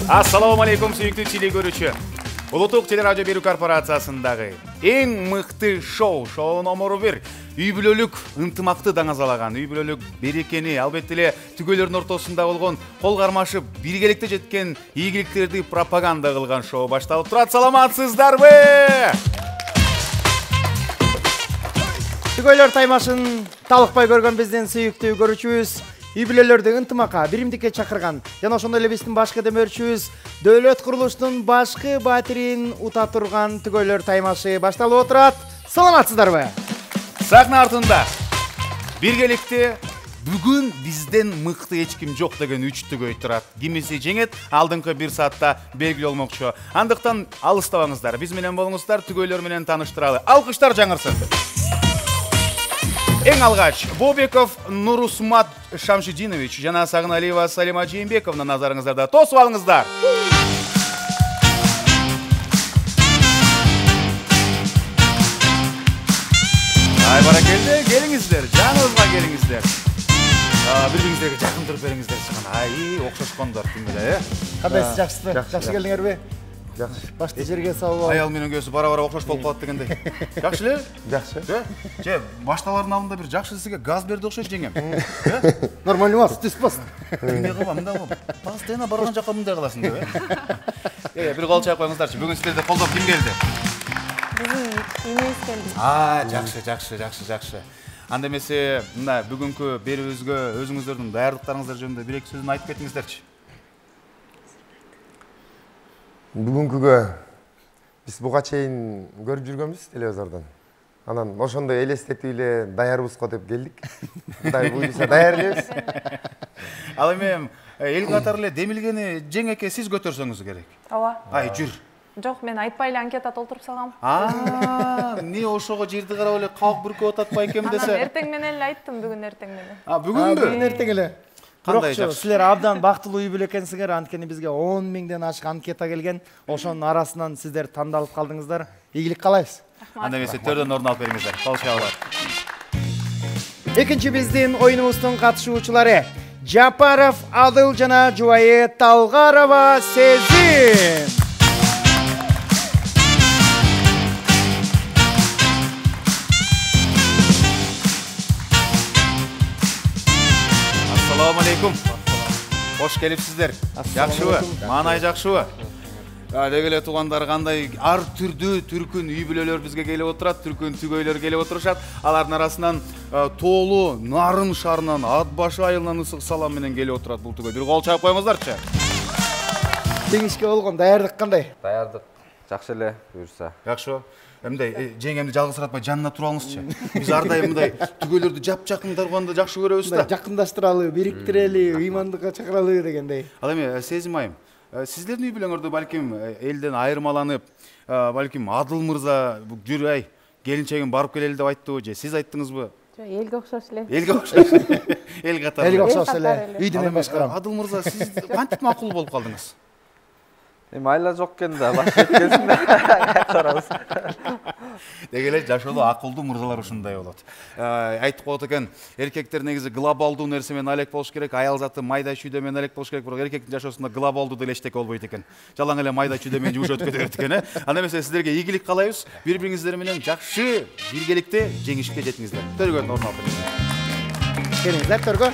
Assalamu alaikum sүйүктүү теле көрүүчү. Улуттук телерадио берүү корпорациясындагы эң мыкты шоу номер 1. Үй бүлөлүк ынтымакты даңазалаган, үй бүлөлүк берекени, албетте эле түгөйлөрдүн ортосунда болгон кол кармашып, биргеликте жеткен ийгиликтерди пропаганда кылган шоу башталып турат. Саламатсыздарбы? Түгөйлөр таймашын талыкпай көргөн биздин сүйүктүү көрүүчүбүз үй бүлөлөрдү ынтымакка, биримдикке чакырган жана ошондой эле биздин башкы демөөрчүбүз Дөлөт курулуштун башкы батирин ута турган түгөйлөр таймашы башталып отурат. Саламатсыздарбы? Сахна артында биргеликте бүгүн бизден мыкты эч ким жок деген 3 түгөй турат. Кимиси жеңет, алдыңкы 1 саатта белгилүү болмокчу. Андыктан алыстабаңыздар, биз менен болуңуздар, түгөйлөр менен тааныштыралы. Алкыштар жаңырсын. Эң алгач Бобеков Нурусмат Шамшидинович жана Сагыналиева Салима Жээнбековна назарыңыздарда. Тосуп алыңыздар. Ай баракелде, келиңиздер, жаныбызга келиңиздер. Бири-бириңиздерге жакын туруп бериңиздер. Ай, окшошкондор тимиле, Кандайсыз, жакшысызбы? Жакшы келдиңерби? Жакшы. Башты жерге салып. Аял менен көзү бара-бара окшош болуп калат дегендей. Жакшы эле? Жакшы. Же, башталардын алдында бир жакшы сизге газ берди окшойт жеңем. Нормально эмес, түспөс. Мындай кылам, мындай кылам. Постоянно барган жакка мындай кыласың деп, бир кол чайып коюңуздарчы. Бүгүн силерди колдоп ким келди? Эмес келди. Жакшы. Анда эмесе, мына бүгүнкү берүүбүзгө өзүңүздөрдүн даярдыктарыңыздар жөнүндө бир эки сөзүн айтып кетиңиздерчи. Бүгүнкүгө биз буга чейин көрүп жүргөнбүз телевизордон. Анан ошондой элестетип эле даярбыз го деп келдик. Мындай буюрса даяр элебиз. Ал эми эл катары эле демилгени жеңекке сиз көтөрсөңүз керек. Ооба. Ай, жүр. Жок, мен айтпай эле анкета толтуруп салгам. Эмне ошого жерди карап эле калк бүркөп атпай экен десе. Анан эртең менен эле айттым, бүгүн эртең менен. Бүгүнбү? Бүгүн эртең эле. Кандай Бирок жакшы. силер абдан бактылуу үй бүлө экенсиңер, анткени бизге 10 миңден ашык анкета келген. Ошонун арасынан сиздер тандалып калдыңыздар. Ийгилик каалайбыз. Анда эмесе төрдөн орун алып бериңиздер. Кол чабуулар. Экинчи биздин оюнубуздун катышуучулары Жапаров Адыл жана жубайы Талгарова Сезим. Assalamu alaikum. Hoş келипсиздер. Жакшыбы? Маанай жакшыбы? Деги эле туугандар, кандай ар түрдүү түркүн үй бүлөлөр бизге келип отурат, түркүн түгөйлөр келип отурушат. Алардын арасынан Тоолу Нарын шаарынан Атбашы айылынан ысык салам менен келип отурат бул түгөй. Бир кол чаап коюңуздарчы. Кеңешке болгон даярдык кандай? Даярдык жакшы эле буюрса. Жакшы. Эмндай жеңемди жалгызсыратпай жанына тура алыңызчы. Биз ар дайым мындай түгөйлөрдү жакын тарганды жакшы көрөбүз да. Жакындаштыралы, бириктирели, ыймандыкка чакыралы дегендей. Ал эми Сезим айым, сиздердин үй бүлөңөрдө балким элден айырмаланып, балким Адыл мырза жүр ай, келинчегим барып келели деп айттыбы же сиз айттыңызбы? Жок, элге окшош эле. Элге окшош. Эл катары. Элге окшош эле. Үйдү мен башкарам. Адыл мырза, сиз кантип макул болуп калдыңыз? Эми айла жок экен да, баш кеткенсинде карабыз. Деги эле жашоодо акылдуу мырзалар ушундай болот. Айтып коет экен, эркектер негизи глобалдуу нерсе менен алек болуш керек, аял заты майда чүйдө менен алек болуш керек, бирок эркектин жашоосунда глобалдуу деле эчтеке болбойт экен. Жалаң эле майда чүйдө менен жумуш өтүп кете берет экен, Анда эмесе сиздерге ийгилик каалайбыз. Бири-бириңиздер менен жакшы биргеликте жеңишке жетиңиздер. Төргөн орун алып Келиңиздер төргө.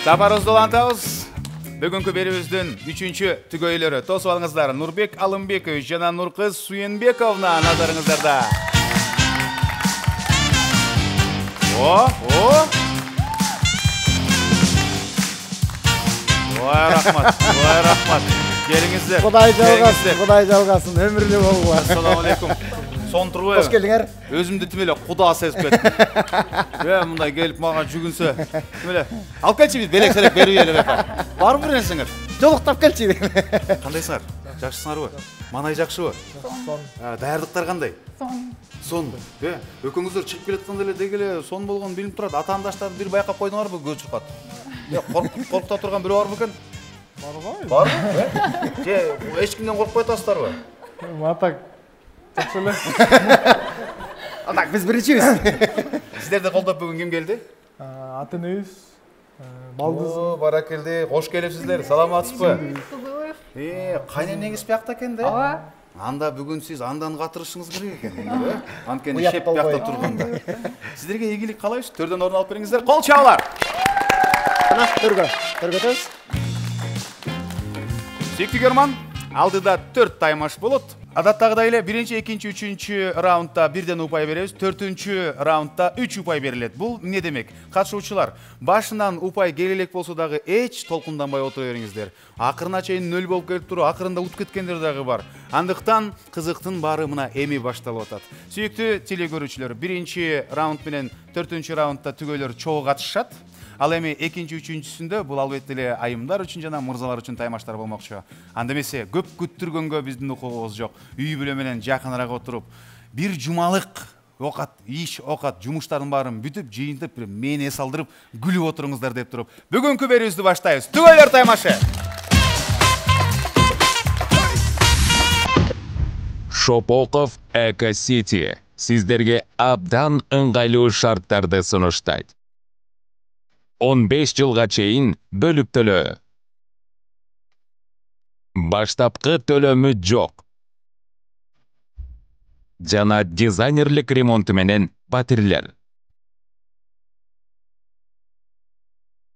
Сапарыбызды улантабыз. Бүгүнкү берүүбүздүн 3-чү түгөйлөрү. Тосуп алыңыздар. Нурбек Алымбекович жана Нуркыз Суенбековна назарыңыздарда. Ой, рахмат. Келиңиздер. Кудай жалгасын, өмүрлүү болгула. Ассаламу алейкум. Сон турбайбы? Кош келдиңер. Өзүмдү тим эле Куда сезип кеттим. Мындай келип мага жүгүнсө, тим эле алып келчи биз белек-селек берип эле бека. Барбы бир нерсеңер? Жолуктап келчи. Кандайсыңар? Жакшысыңарбы? Маанай жакшыбы? Сон. Даярдыктар кандай? Сон. Экөөңүздөр чыгып келатканда эле деги эле сон болгон билинип турат. Атаандаштарды бир байкап койдуңарбы көз чуркат? Коркута турган бирөө барбы экен? Барбы? Же эч кимден коркпой атасыздарбы? Атак жакшы эле. Атак биз биринчибиз. Сиздерди колдоп бүгүн ким келди? Ата энебиз Балдыз. Баракелди, кош келипсиздер. Саламатсызбы? Кайненеңиз биякта экен да? Ооба. Анда бүгүн сиз андан катырышыңыз керек экен. Анткени шеп биякта турганда. Сиздерге ийгилик каалайбыз. Төрдөн орун алып бериңиздер. Кол чабуулар. Мына төргөтөбүз. Сүйүктүү көрман, алдыда 4 таймаш болот. Адаттагыдай эле 1-чи, 2-чи, 3-чү раундда 1ден упай беребиз, 4-чү раундда 3 упай берилет. Бул эмне демек? Катышуучулар башынан упай келе элек болсо дагы эч толкунданбай отура бериңиздер. Акырына чейин 0 болуп келип туруп, акырында утуп кеткендер дагы бар. Андыктан кызыктын баары мына эми башталып атат. Сүйүктүү теле көрүүчүлөр, 1-чи раунд менен 4-чү раундда түгөйлөр чогуу катышат. Ал эми 2-чи, 3-чүсүндө бул албетте эле айымдар үчүн жана мырзалар үчүн таймаштар болмокчу. Анда эмесе көп күттүргөнгө биздин укугубуз жок. Үй бүлө менен жакыныраак отуруп, бир жумалык окат, жумуштардын баарын бүтүп, жыйынтып, мени эс алдырып, күлүп отуруңуздар деп туруп, бүгүнкү берүүбүздү баштайбыз. Түгөйлөр таймашы. Шопоков Эко-Сити сиздерге абдан ыңгайлуу шарттарды сунуштайт. 15 жылга чейин бөлүп төлөө. Баштапкы төлөмү жок. Жана дизайнерлик ремонту менен батирлер.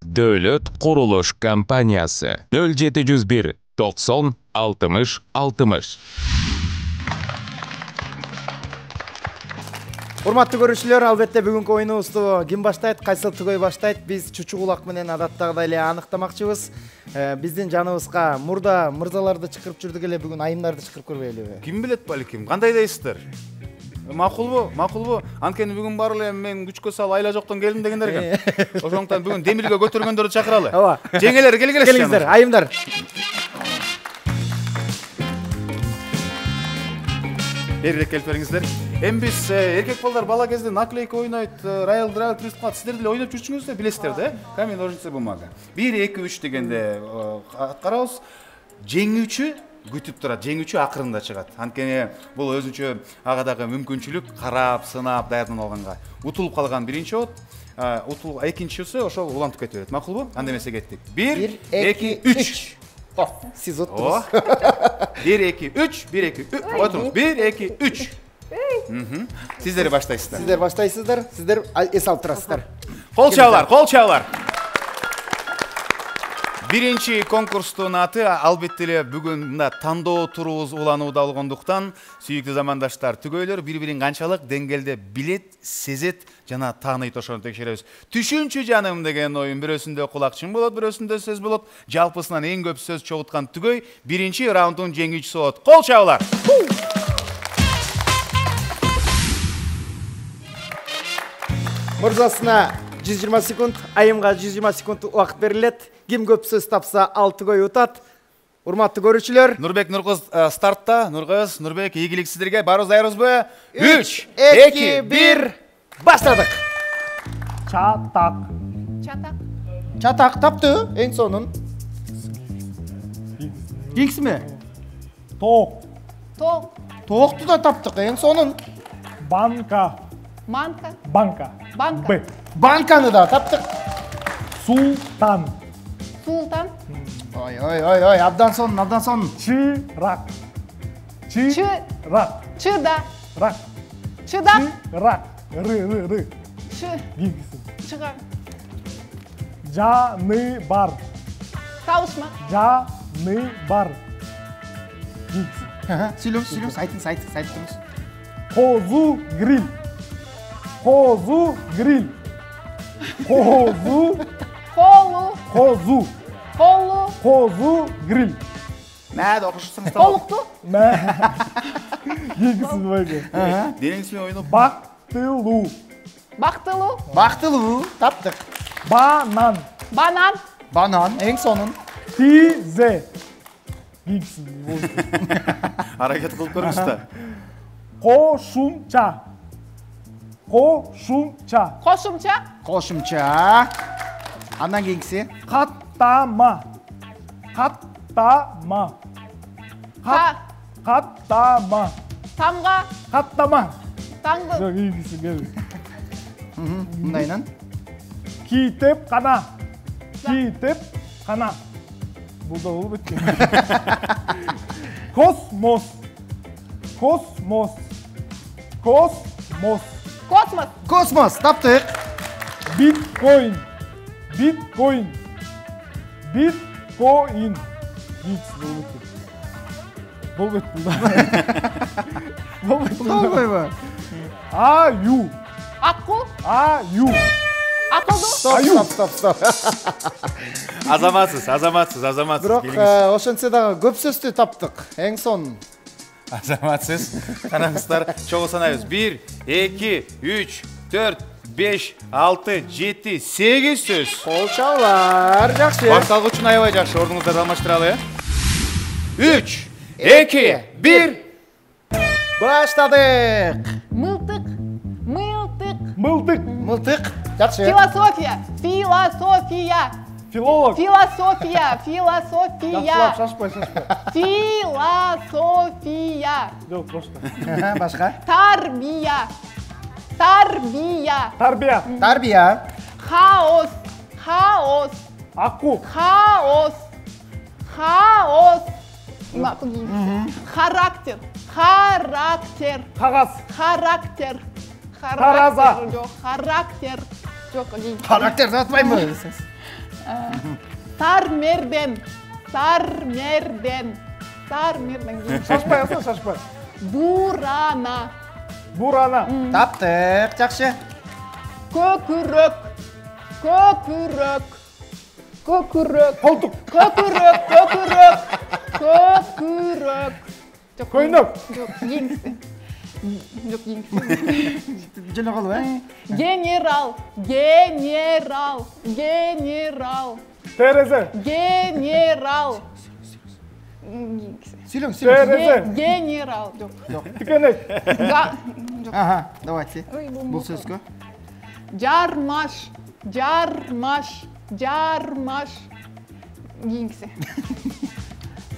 Дөлөт курулуш компаниясы 0701 90 60 60. Урматтуу көрүүчүлөр, албетте бүгүнкү оюнубузду ким баштайт, кайсыл түгөй баштайт? Биз чучу кулак менен адаттагыдай эле аныктамакчыбыз. Биздин жаныбызга мурда мырзаларды чакырып жүрдүк эле, бүгүн айымдарды чакырып көрбөйлүбү? Ким билет балким, кандай дейсиздер? Макулбу? Анткени бүгүн баары эле мен күчкө салып айла жоктон келдим дегендер экен. Ошондуктан бүгүн демирге көтөргөндөрдү чакыралы. Ооба. Жеңелер келгиле. Келиңиздер, айымдар. Берирээк келип бериңиздер. Эми биз эркек балдар бала кезде наклейка ойнойт, Royal Drive турист кылат. Сиздер деле ойноп жүрчүңүз да, билесиздер да? Камень, ножницы, бумага. 1, 2, 3 дегенде аткарабыз. Жеңүүчү күтүп турат, жеңүүчү акырында чыгат. Анткени бул өзүнчө ага дагы мүмкүнчүлүк, карап, сынап, даярданып алганга. Утулуп калган биринчи от, экинчиси ошол улантып кете берет. Макулбу? Анда эмесе кеттик. 1, 2, 3. Сиз оттуңуз. 1, 2, 3, 1, 2, 3. Отуруңуз. 1, 2, 3. Сиздер баштайсыздар. Сиздер эс алып турасыздар. Кол чабуулар. Биринчи конкурстун аты албетте эле бүгүн мына тандоо турубуз уланууда болгондуктан, сүйүктүү замандаштар, түгөйлөр бири-бирин канчалык деңгээлде билет, сезет жана тааныйт ошону текшеребиз. Түшүнчү жаным деген оюн бирөөсүндө кулакчын болот, бирөөсүндө сөз болот. Жалпысынан эң көп сөз чогуткан түгөй биринчи раунддун жеңүүчүсү болот. Кол чабуулар. Мырзасына 120 секунд, айымга 120 секунд убакыт берилет. Ким көп сөз тапса, ал түгөй утат. Урматтуу көрүүчүлөр, Нурбек, Нуркыз стартта. Нуркыз, Нурбек, ийгилик сиздерге. Баарыбыз даярбызбы? 3, 2, 1, баштадык. Чатак. Тапты, эң сонун. Кеңсиме? Тоок. Тоокту да таптык, эң сонун. Банка. Б. Банканы да таптык. Султан. Ой, абдан сонун. Чырак. Чыдап. Рак. Ры. Кеңсим. Чыгар. Жаны бар. Табышма. Жаны бар. Сүйлөңүз, айтыңыз. Козу гриль. Колу. Козу гриль. Нәді оқышысыңыз табыл. Колукту. Кеңсим бойга. Денеңізбен ойнап. Бактылуу, таптык. Банан. Банан, эң сонун. Тизе. Кеңсим бойга. Аракет кылып көрүңүз да. Кошумча. Кошумча. Андан кийинкиси. Каттама. Тамга. Таңды. Жок, кийинкиси кел. Мындайынан. Китепкана. Китеп қана. Бұл да ол біткен. Космос. Космос. Космос. Космос. Космос, таптық. Биткоин. Биткоин. Биткоин. Бұл біткен. Бұл біткен. Olmay mı? Аю. Аққу. Аю. Ақылды. Stop. Азаматсыз. Бирок Келіңіз. ошентсе дагы көп сөздү таптык. Эң сонун. Азаматсыз. Караңыздар, чогуу санайбыз. 1, 2, 3, 4, 5, 6, 7, 8 сөз. Кол чабуулар, жакшы. Башталгыч үчүн аябай жакшы. Ордуңуздарды алмаштыралы. 3, 2, 1. Баштадык. Мылтық. Мылтық. Мылтық. Мылтык. Жакшы. Философия. Философия. Филолог. Философия. Философия. Шашпай. Философия. Жоқ, башқа. Башка? Тарбия. Тарбия. Тарбия. Тарбия. Хаос. Хаос. Аққу. Хаос. Хаос. Характер. Характер. Қағаз. Характер. Тараза. Жоқ, характер. Жоқ, дейін. Характер атпаймы? Сармерден. Сармерден. Сармерден. Шашпай аса, шашпай. Бурана. Бурана. Таптык, жакшы. Көкірек. Көкірек. Көкірек. Қолтық. Көкірек. Көкірек. Көкірек. Жоқ, Көйнек. Жоқ, еңсі. Жоқ, еңсі. Жана калып, Генерал. Генерал. Генерал. Терезе. Генерал. Сүйлөң, Терезе. Генерал. Жоқ. Тікенек. Жоқ. Ага, давайте. Ой, Бул сөзгө. Жармаш. Жармаш. Жармаш. Еңсі.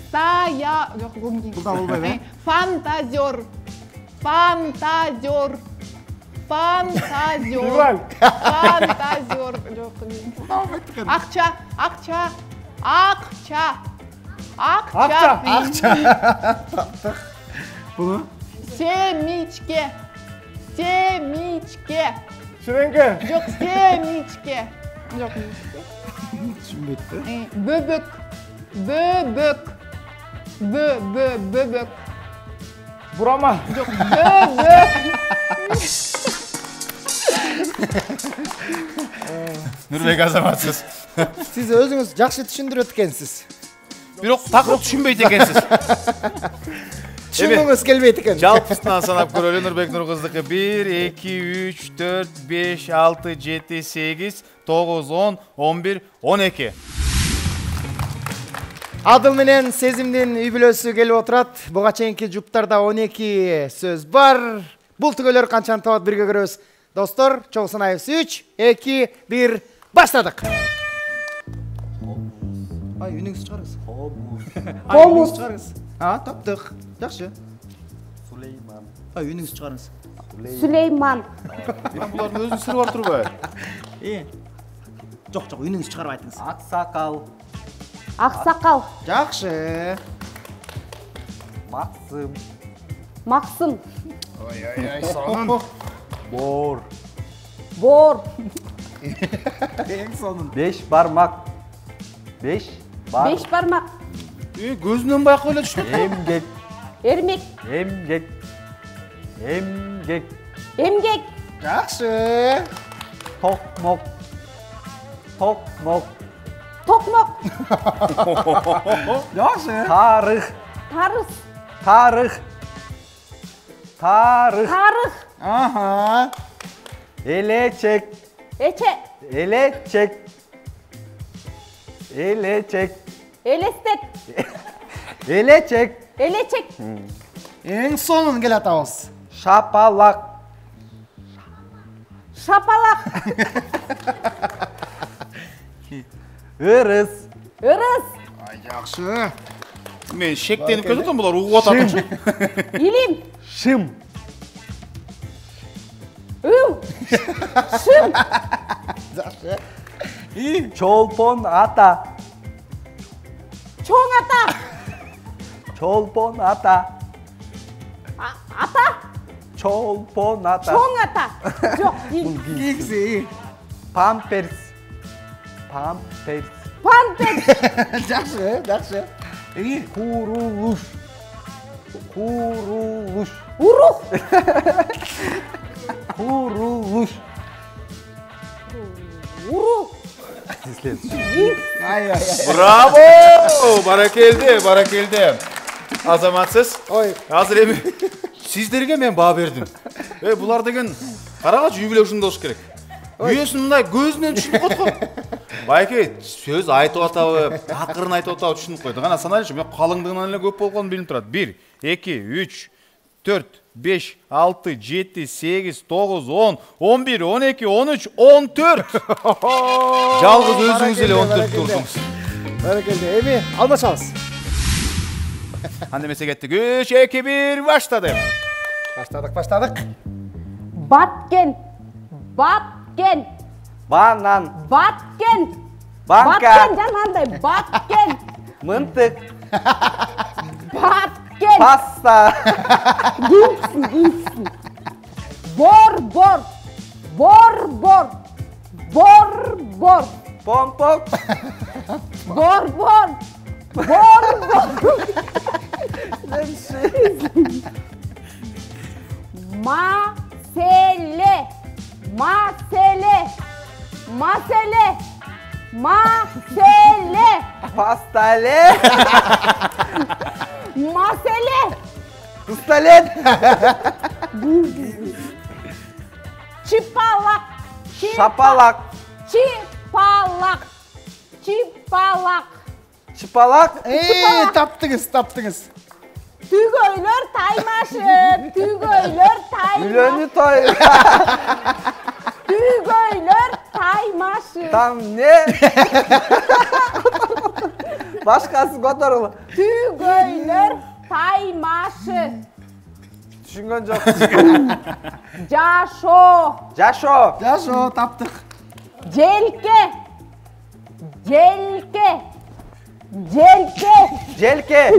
Жоқ, бұл еңсі. Бұл да болбайбы, Фантазер. Фантазер. Фантазер. Февраль. Фантазер. Жоқ, еңсі. Ақша. Ақша. Ақша. Ақша. Ақша. Bunu? Семичке. Семичке. Шіренге. Жоқ, семичке. Жоқ, Түшүнбөйт. бөбөк. Бөбөк. Бөбөк. Бурама. Жоқ, бөбөк. Нурбек азаматсыз. Сиз өзүңүз жакшы түшүндүрөт экенсиз. Бирок такыр түшүнбөйт экенсиз. Түшүнгүңүз келбейт экен. Жалпысынан санап көрөлү. Нурбек Нуркыздыкы 1, 2, 3, 4, 5, 6, 7, 8, 9, 10, 11, 12. Адыл менен Сезимдин үй бүлөсү келип отурат. Буга чейинки жуптарда 12 сөз бар. Бул түгөлөр канчаны табат бирге көрөбүз. Достор, чогуу санайбыз. 3, 2, 1, баштадык. Ай, үнүңүздү чыгарыңыз. Комус. Чыгарыңыз. Таптык. Жакшы. Сулейман. Ай, үнүңүздү чыгарыңыз. Сүлейман. Булардын өзүнүн сыры бар турбайбы? Жок, үнүңүздү чыгарып айтыңыз. Аксакал. Ақсақал. Жакшы. Максым. Мақсым. Сонун. Бор. Бор. Эң сонун. 5 бармак. 5 бар. Беш бармақ. Көзүнөн байкап эле түшүндүм. Эмгек. Ермек. Эмгек. Эмгек. Емгек. Жакшы. Токмок. Токмок. Тоқмақ. Жакшы. Тарых. Тарыс. Тарых. Тарых. Тарых. Аха. Элечек. Эче. Элечек. Элечек. Елестет. Элечек. Елечек. Эң сонун келатабыз. Шапалак. Шапалақ. Ырыс. Ырыс. Ай, жакшы. Мен шектенип кетем, булар угуп атат. Илим. Шым. Үм. Шым. Жакшы. Çolpon ata. Çoğun ata. Çolpon ata. Ata. Çolpon ata. Çoğun ata. Yok değil. Kийгисэн. Pampers. Pampers. Pampers. Жакшы, жакшы. Kuruluş. Kuruluş. Uruh. Kuruluş. Uruh. Ай, ай. Bravo! Barakeldi. Азаматсыз. Ой. Азыр эми сиздерге мен баа бердим. Булар деген карагачы үй бүлө ушундай болуш керек. Үйөсүн мындай көзүнөн түшүнүп койду го. Байке сөз айтып атабы, такырын айтып атабы түшүнүп койду. Кана санайлычы, мен калыңдыгынан эле көп болгонун билип турат. 1, 2, 3, 4, 5, 6, 7, 8, 9, 10, 11, 12, 13, 14. Жалгыз өзүңүз эле 14 турдуңуз. Баракелде. Эми алмашабыз. Анда эмесе кеттик. 3, 2, 1, баштадык. Баштадык. Баткен. Баткен. Банан. Баткен. Банка. Баткен жанандай. Баткен. Mıntık. Баткен. Pasta. Giysin. Bor. Pompon. Bor. Masele. Pastale. Masele. Pistolet. Çıpalak. Şapalak. Çıpalak. Çıpalak. Таптыңыз. Tügöylör taymaşıp. Gülönü toy. Tügöylör taymaşıp. Tam ne? Başkası kotorulu. Tügöylör taymaşı. Düşüngön çok. Caşo. Caşo. Жашо, таптык. Celke. Celke.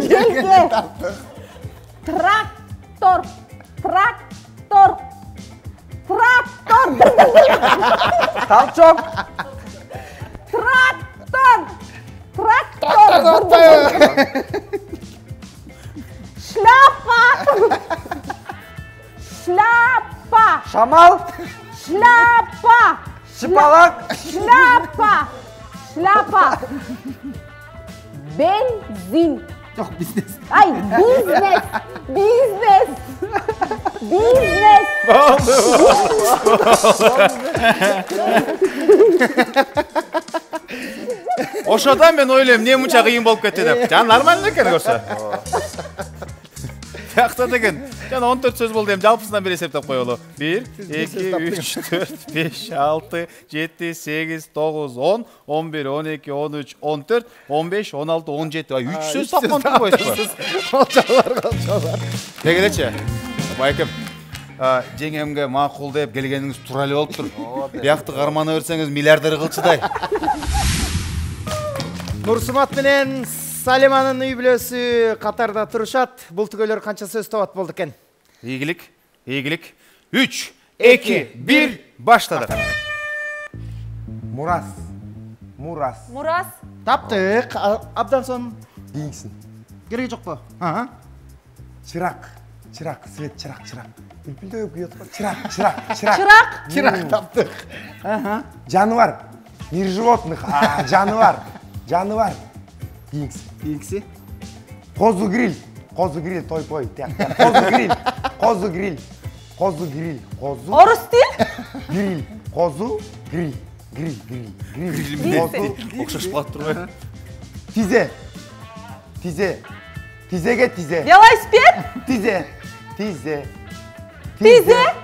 Traktör. Talçok. Traktör. Şlapa. Şamal. Çıpalak. Şlapa. Benzin. Жок, бизнес. Ay business. Ошодан мен ойлойм, эмне мынча кыйын болуп кетти деп. Жана нормально экен көрсө. Тиякта деген. Жана 14 сөз болду, эми жалпысынан бир эсептеп коелу. 1, 2, 3, 4, 5, 6, 7, 8, 9, 10, 11, 12, 13, 14, 15, 16, 17. Ай, 3 сөз тапкан турбайсызбы? Колчолор. Дегелечи. Байкем. Жеңемге макул деп келгениңиз туура эле болуптур. Биякты кармана берсеңиз миллиардер кылчыдай. Нурсумат менен Салиманын үй бүлөсү катарда турушат. Бул түгөлөр канча сөз табат болду экен? Ийгилик. 3, 2, 1, баштадык. Мурас. Мурас. Таптык. Абдан сон Кийгисин. кереги жокпу? Чырак. Свет чырак. Бүлбүлдөй күйөт го. Чырак. Чырак таптык. Жаныбар. Мир животных. Жаныбар. Кийгиси. Козу гриль, той. Козу гриль. Орус тил. Гриль. Козу гриль. Козу. Окшош калат турбайбы? Тизеге тизе. Велосипед.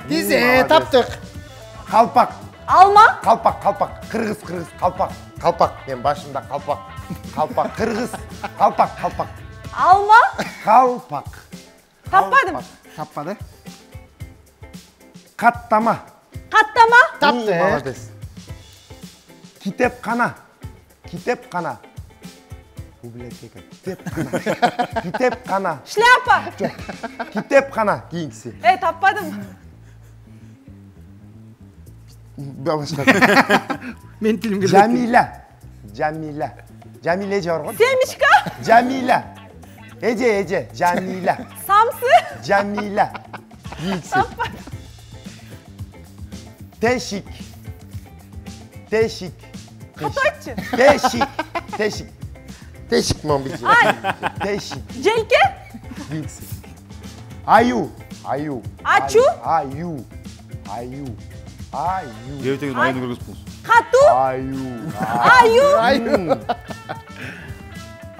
Тизе таптык. Калпак. Alma. Кыргыз. Калпак. Мен башымда калпак. Кыргыз. Калпак. Alma. Калпак. Tapmadım. Таппады. Каттама. Katlama. Таптык. Молодец. Kitapxona. Kitapxona. Biblioteka. Kitapxona. Шляпа. Kitapxona keyingisi. Topmadim. Başka. Мен тилимге Jamila. Jamila jorgon. Семечка. Jamila. Ece. Jamila. Samsı. Jamila. Keyingisi. Teşik. Xatoychi. Teşik mi bir şey? Teşik. Jelka. Keyingisi. Ayu. Achu. Ayu. Дебетеген айны көргөзүпсүз. Xatu. Ayu.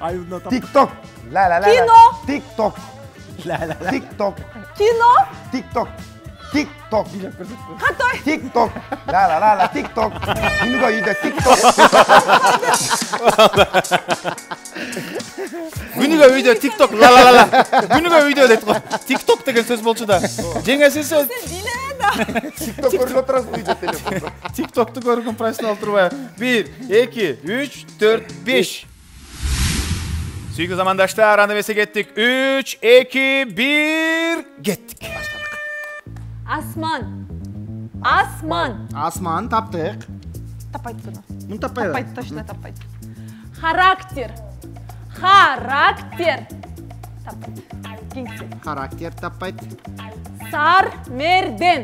Айылда тап. TikTok. La. Kino. TikTok. Kino. TikTok. Xatoy. TikTok. La. TikTok. Bunu uyda TikTok. Күнүгө үйдө TikTok ла. Күнүгө үйдө дейт го. TikTok деген сөз болчу да. Жеңесин сөз. TikTok көрүп отырасың uyda телефонда. TikTok'tu көргөн профессионал турбай. 1, 2, 3, 4, 5. Сүйгү замандаштар, аны эмесе кеттик. 3, 2, 1, кеттик. Баштадык. Asman. Асман таптык. Таппайды бұны. Мун таппайбы? Таппайды, точно таппайды. Характер. Таппайды. Кеңсе. Характер таппайт. Sarmerden.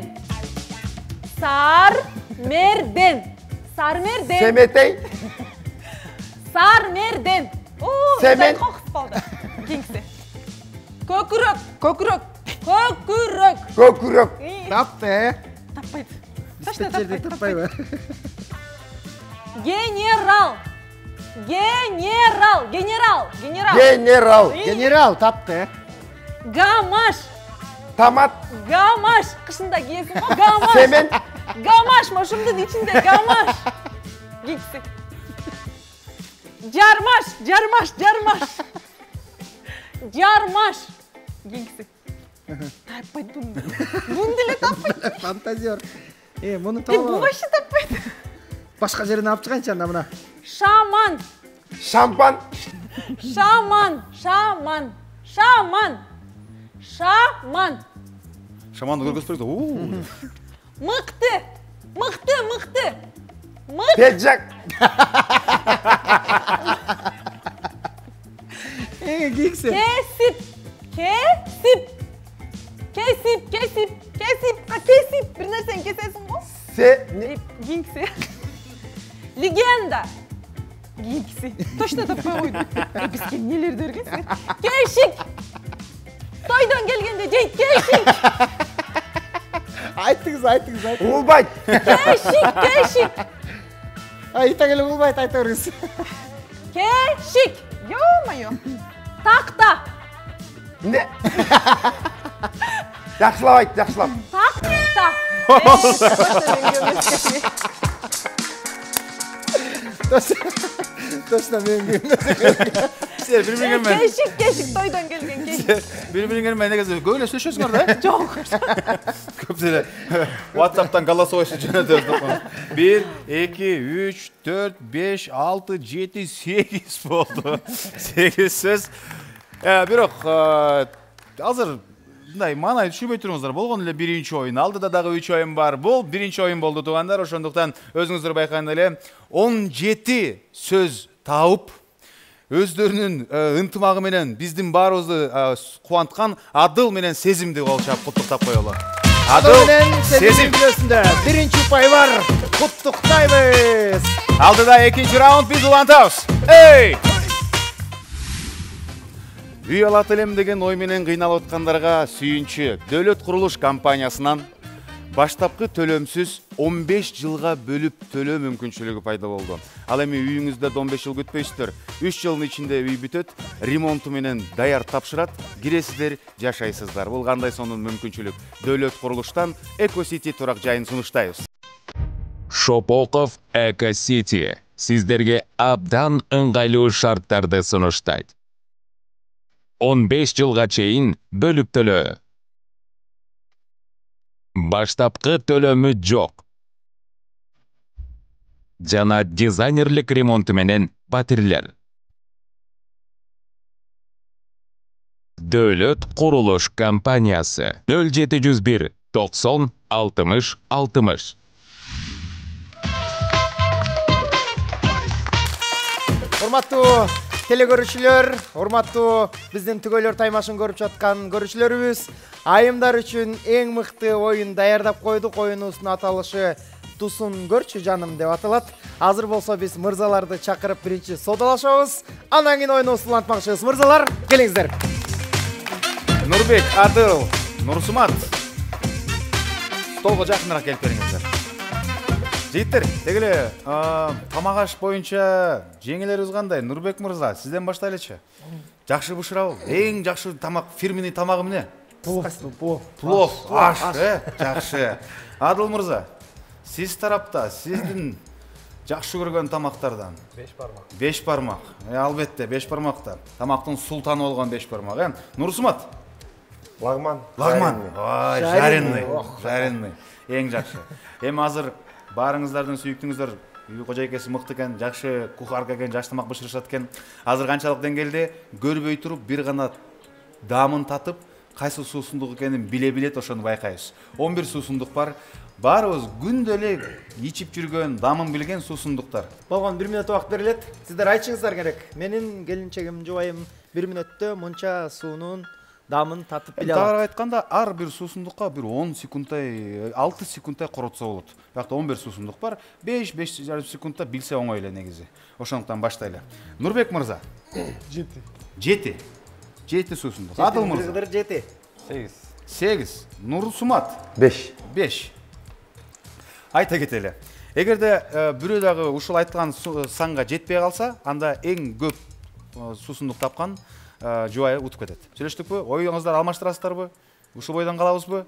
Semetey. Sarmerden. Semen. Qoqыс болды. Кеңсе. Көкірек. Көкүрөк. Тапты. Таппайды. Точно Жерде таппайды. таппайбы? Генерал. General. Генерал тапты. Гамаш. Tamat. Гамаш. Қышында киесің ғой? Гамаш. Semen. Гамаш. Машымдың içinde гамаш. Кеңсе. Жармаш. Кеңсе. Таппайды бұны. Бұны деле таппайды. Фантазер. Муну Бұл таба. вообще таппайды. Башка жерин алып чыгайынчы анда мына. Шаман. Şampan. Шаманды көргөзүп берди. Мықты. Pejak. Кийиксе. Kesip. Bir нәрсені кесесің ғой? Кеңсе. Легенда. Кеңсе. Точно таппай қойдым. Бізге нелерді өргенсің? Кешік. Тойдан келгенде жейт кешік. Айтыңыз. Улбайт. Кешік. Айта келе болбайт, айта беріңіз. Кешік. Ё-моё. Тақта. Ne? Yaxşılab. Тақта. Точно мен Силер бири-бириңер менен Кешік тойдан келген кешік. бири-бириңер менен негизи көйлө сүйлөшөсүңөр да? Жоқ. Көп деле WhatsApp'tan голосовой жөнөтөбүз. 1, 2, 3, 4, 5, 6, 7, 8 болду. 8 сөз. Бирок азыр мындай маанай түшүнбөй туруңуздар. Болгон эле биринчи оюн. Алдыда дагы 3 оюн бар. Бул биринчи оюн болду туугандар. Ошондуктан өзүңүздөр байкаган эле 17 сөз тауып өздөрүнүн ынтымагы менен биздин баарыбызды кубанткан Адыл менен Сезимди колчап куттуктап коелу. Адыл менен Сезим видеосунда биринчи упай бар. Куттуктайбыз. Алдыда экинчи раунд биз улантабыз. Эй! Үй алат элем деген ой менен кыйналып аткандарга сүйүнчү Дөөлөт курулуш компаниясынан баштапкы төлөмсүз 15 жылга бөлүп төлөө мүмкүнчүлүгү пайда болду. Ал эми үйүңүздө 15 жыл күтпөйсүздөр. 3 жылдын ичинде үй бүтөт, ремонту менен даяр тапшырат, киресиздер, жашайсыздар. Бул кандай сонун мүмкүнчүлүк. Дөөлөт курулуштан Эко-Сити турак жайын сунуштайбыз. Шопоков Эко-Сити сиздерге абдан ыңгайлуу шарттарды сунуштайт. 15 жылга чейин бөлүп төлөө. Баштапкы төлөмү жок. жана дизайнерлик ремонту менен батирлер. Дөлөт курулуш компаниясы 0701 90 60 60. Урматтуу телекөрүүчүлөр, урматтуу биздин түгөйлөр таймашын көрүп жаткан көрүүчүлөрүбүз, айымдар үчүн эң мыкты оюн даярдап койдук. Оюнубуздун аталышы Тусын көрчү жаным деп аталат. Азыр болсо биз мырзаларды чакырып биринчи содалашабыз. Андан кийин оюнубузду улантмакчыбыз. Мырзалар, келиңиздер. Нурбек, Адыл, Нурсумат. Столго жакыныраак келип бериңиздер. Жигиттер, дегеле тамак аш боюнча жеңилерибиз кандай? Нурбек мырза, сизден баштайлычы. Жакшы бышырабы? Эң жакшы тамак, фирменный тамагы эмне? Плов, аш, жакшы. Адыл мырза, сиз тарапта сиздин жакшы көргөн тамактардан? 5 бармак. Албетте, 5 бармакта. Тамактын султаны болгон 5 бармак, Нурсумат? Лагман. Ой, жареный. Эң жакшы. Эми азыр барыңыздардын сүйүктүңүздөр үй кожойкеси мыкты экен, жакшы кухарка экен, жакшы тамак бышырышат экен. Азыр канчалык деңгээлде көрбөй туруп бир гана даамын татып, кайсы суусундук экенин биле-билет ошону байкайбыз. 11 суусундук бар. Баарыбыз күндө эле ичип жүргөн, даамын билген суусундуктар. Болгон 1 минут убакыт берилет. Сиздер айтчыңыздар керек. Менин келинчегим жубайым 1 минөттө мынча суунун даамын татып биле алат. Тагыраак айтканда, ар бир суусундукка бир 10 секундтай, 6 секундтай коротсо болот. Бирокта 11 суусундук бар, 5-5,5 секундта билсе оңой эле негизи. Ошондуктан баштайлы. Нурбек мырза. 7 суусундук. Адыл мырза. 7. 8. Нурсумат. 5. Айта кетели. Эгерде бирөө дагы ушул айтылган санга жетпей калса, анда эң көп суусундук тапкан жубайы утуп кетет. Сүйлөштүкпү? Оюңуздар алмаштырасыздарбы? Ушул бойдон калабызбы?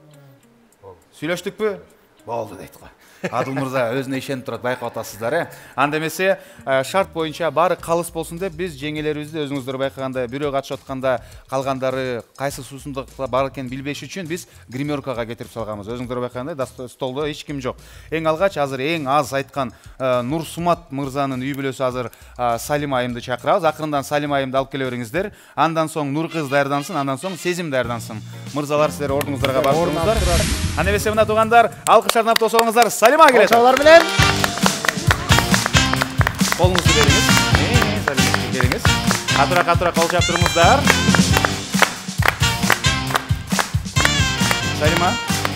Сүйлөштүкпү? Болду дейт го. Адыл мырза өзүнө ишенип турат, байкап атасыздар, Анда эмесе шарт боюнча баары калыс болсун деп биз жеңелерибизди өзүңүздөр байкагандай бирөө катышып атканда калгандары кайсы суусундукта бар экенин билбеш үчүн биз гримеркага кетирип салганбыз. Өзүңүздөр байкагандай столдо эч ким жок. Эң алгач азыр эң аз айткан Нурсумат мырзанын үй бүлөсү азыр Салима айымды чакырабыз. Акырындан Салима айымды алып келе бериңиздер. Андан соң Нуркыз даярдансын, андан соң Сезим даярдансын. Мырзалар, сиздер ордуңуздарга барып туруңуздар. Аны эмесе мына туугандар, алкыштардын тоосоңуздар. Салима келет. Чалар менен Колуңузду бериңиз. Салима бериңиз. Катыра кол чап туруңуздар. Салима,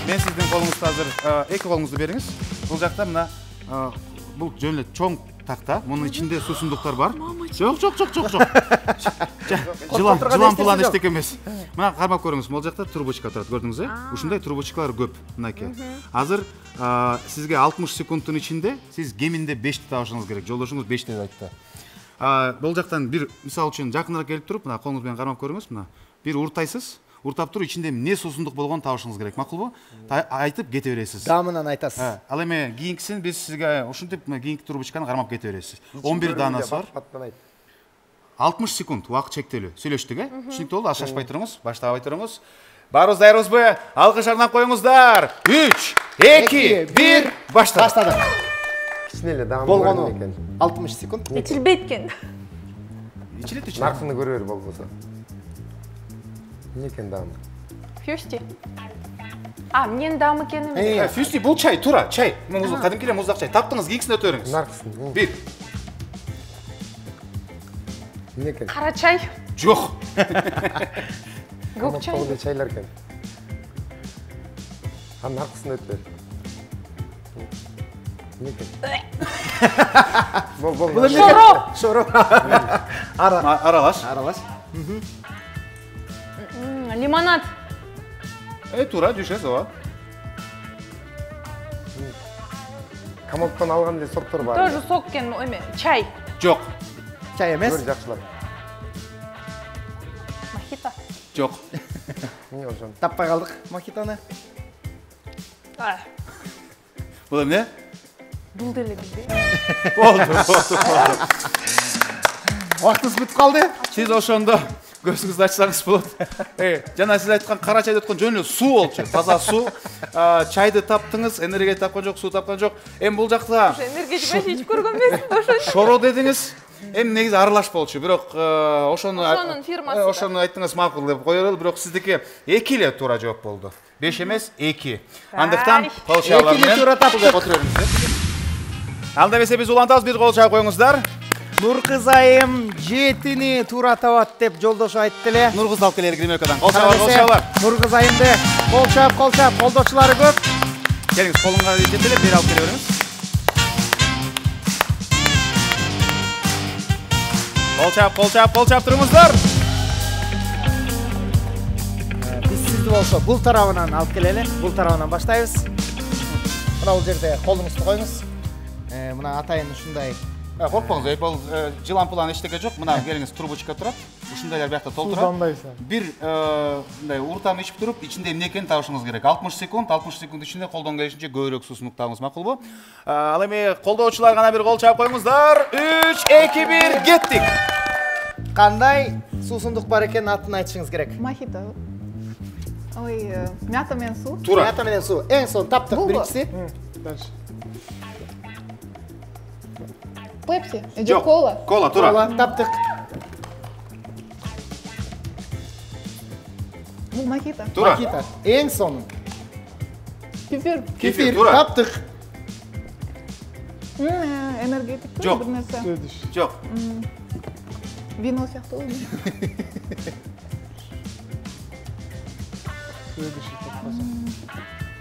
мен сиздин колуңузду азыр эки колуңузду бериңиз. Бул жакта мына бул жөн эле чоң такта, мунун ичинде суусундуктар бар. Жок. Жылан план эчтеке эмес. Мына кармап көрүңүз, могул жакта трубочка турат, көрдүңүз, Ушундай трубочкалар көп мынакей. Азыр сизге 60 секундтун ичинде сиз кеминде 5ти табышыңыз керек. Жолдошуңуз 5ти деп айтты. Бул жактан бир мисал үчүн жакыныраак келип туруп, мына колуңуз менен кармап көрүңүз, мына. Бир уртайсыз. Уртап туруп ичинде эмне суусундук болгонун табышыңыз керек. Макулбу? Айтып кете бересиз. даамынан айтасыз. Ал эми кийинкисин биз сизге ушинтип кийинки трубочканы кармап кете бересиз. 11 даанасы бар. 60 секунд убакыт чектелүү. Сүйлөштүк, Түшүнүктүү болду? Ашашпай туруңуз, баштабай туруңуз. Баарыбыз даярбызбы? Алкыш арнап коюңуздар. 3, 2, 1, баштадык. Кичине эле даам Болгону 60 секунд. Ичилбейт экен. Ичилет. Наркыны көрөр болбосо. Эмне экен даам? Фюсти. Менин даам экенин. Фюсти бул чай, туура, чай. Кадимки эле муздак чай. Таптыңыз, кийинкисин өтө бериңиз. Наркысын. 1. Эмне экен? Кара чай. Жок. Көк чай. Тоғыз чайлар экен. Наркысын өтө бер. Эмне экен? Бул Шоро. Аралаш. Лимонад. Туура, düşes ооба. Камоктон алган эле соктор бар. Тоже сок экен, эме, чай. Жок. Чай эмес. Көр жакшылап. Мохито. Жок. Эмне ошон? Таппай калдык мохитону. Бул эмне? Бул деле билбейм. Болду. Убактыбыз бүтүп калды. Сиз ошондо көзіңізді ачсаңыз болады. Жана сиз айткан кара чайды өткөн жөн эле суу болчу, таза суу. Чайды таптыңыз, энергия тапкан жок, суу тапкан жок. Эми бул жакта энергия жибаш ичип көргөн эмесмин ошо. шоро дедиңиз. Эми негизи аралаш болчу, бирок Ошонун фирмасы. Ошону айттыңыз макул деп коелу, бирок сиздики 2 эле туура жооп болду. 5 эмес, 2. Андыктан кол чабуулар менен туура таптык. отурабыз. Анда эмесе биз улантабыз, бир кол чабып коюңуздар. Нуркызайым 7-ни туура табат деп жолдошу айтты эле. Нургуз алып келели гримеркадан. Кол чабуулар. Нуркызайымды кол чап, колдоочулары көп. Келиңиз, колуңга жете эле бери алып келе бериңиз. Кол чап туруңуздар. Биз сизди болсо бул тарабынан алып келели. Бул тарабынан баштайбыз. Мына бул жерде колуңузду коюңуз. Мына атайын ушундай. Коркпоңуз, бул жылампылан эчтеке жок. Мына келиңиз, трубочка турат. Ушундайлар биякта толтурат. Бир мындай уртам ичип туруп, ичинде эмне экенин табышыңыз керек. 60 секунд ичинде колдон келишинче көбүрөөк суусун уктабыңыз, макулбу? Ал эми колдоочулар гана бир кол чабып коюңуздар. 3, 2, 1, кеттик. Кандай суусундук бар экенин атын айтышыңыз керек. Мохито. Ой, мята менен суу. Туура. Мята менен суу. Эң son таптык биринчиси. Пепси. Жок, кола. Кола, туура. Кола таптык. Бул мохито. Туура. Мохито. Эң son. Кефир. Кефир, туура. Таптык. Энергетик. Жок. Бир нерсе. Жок. Вино сыяктуу.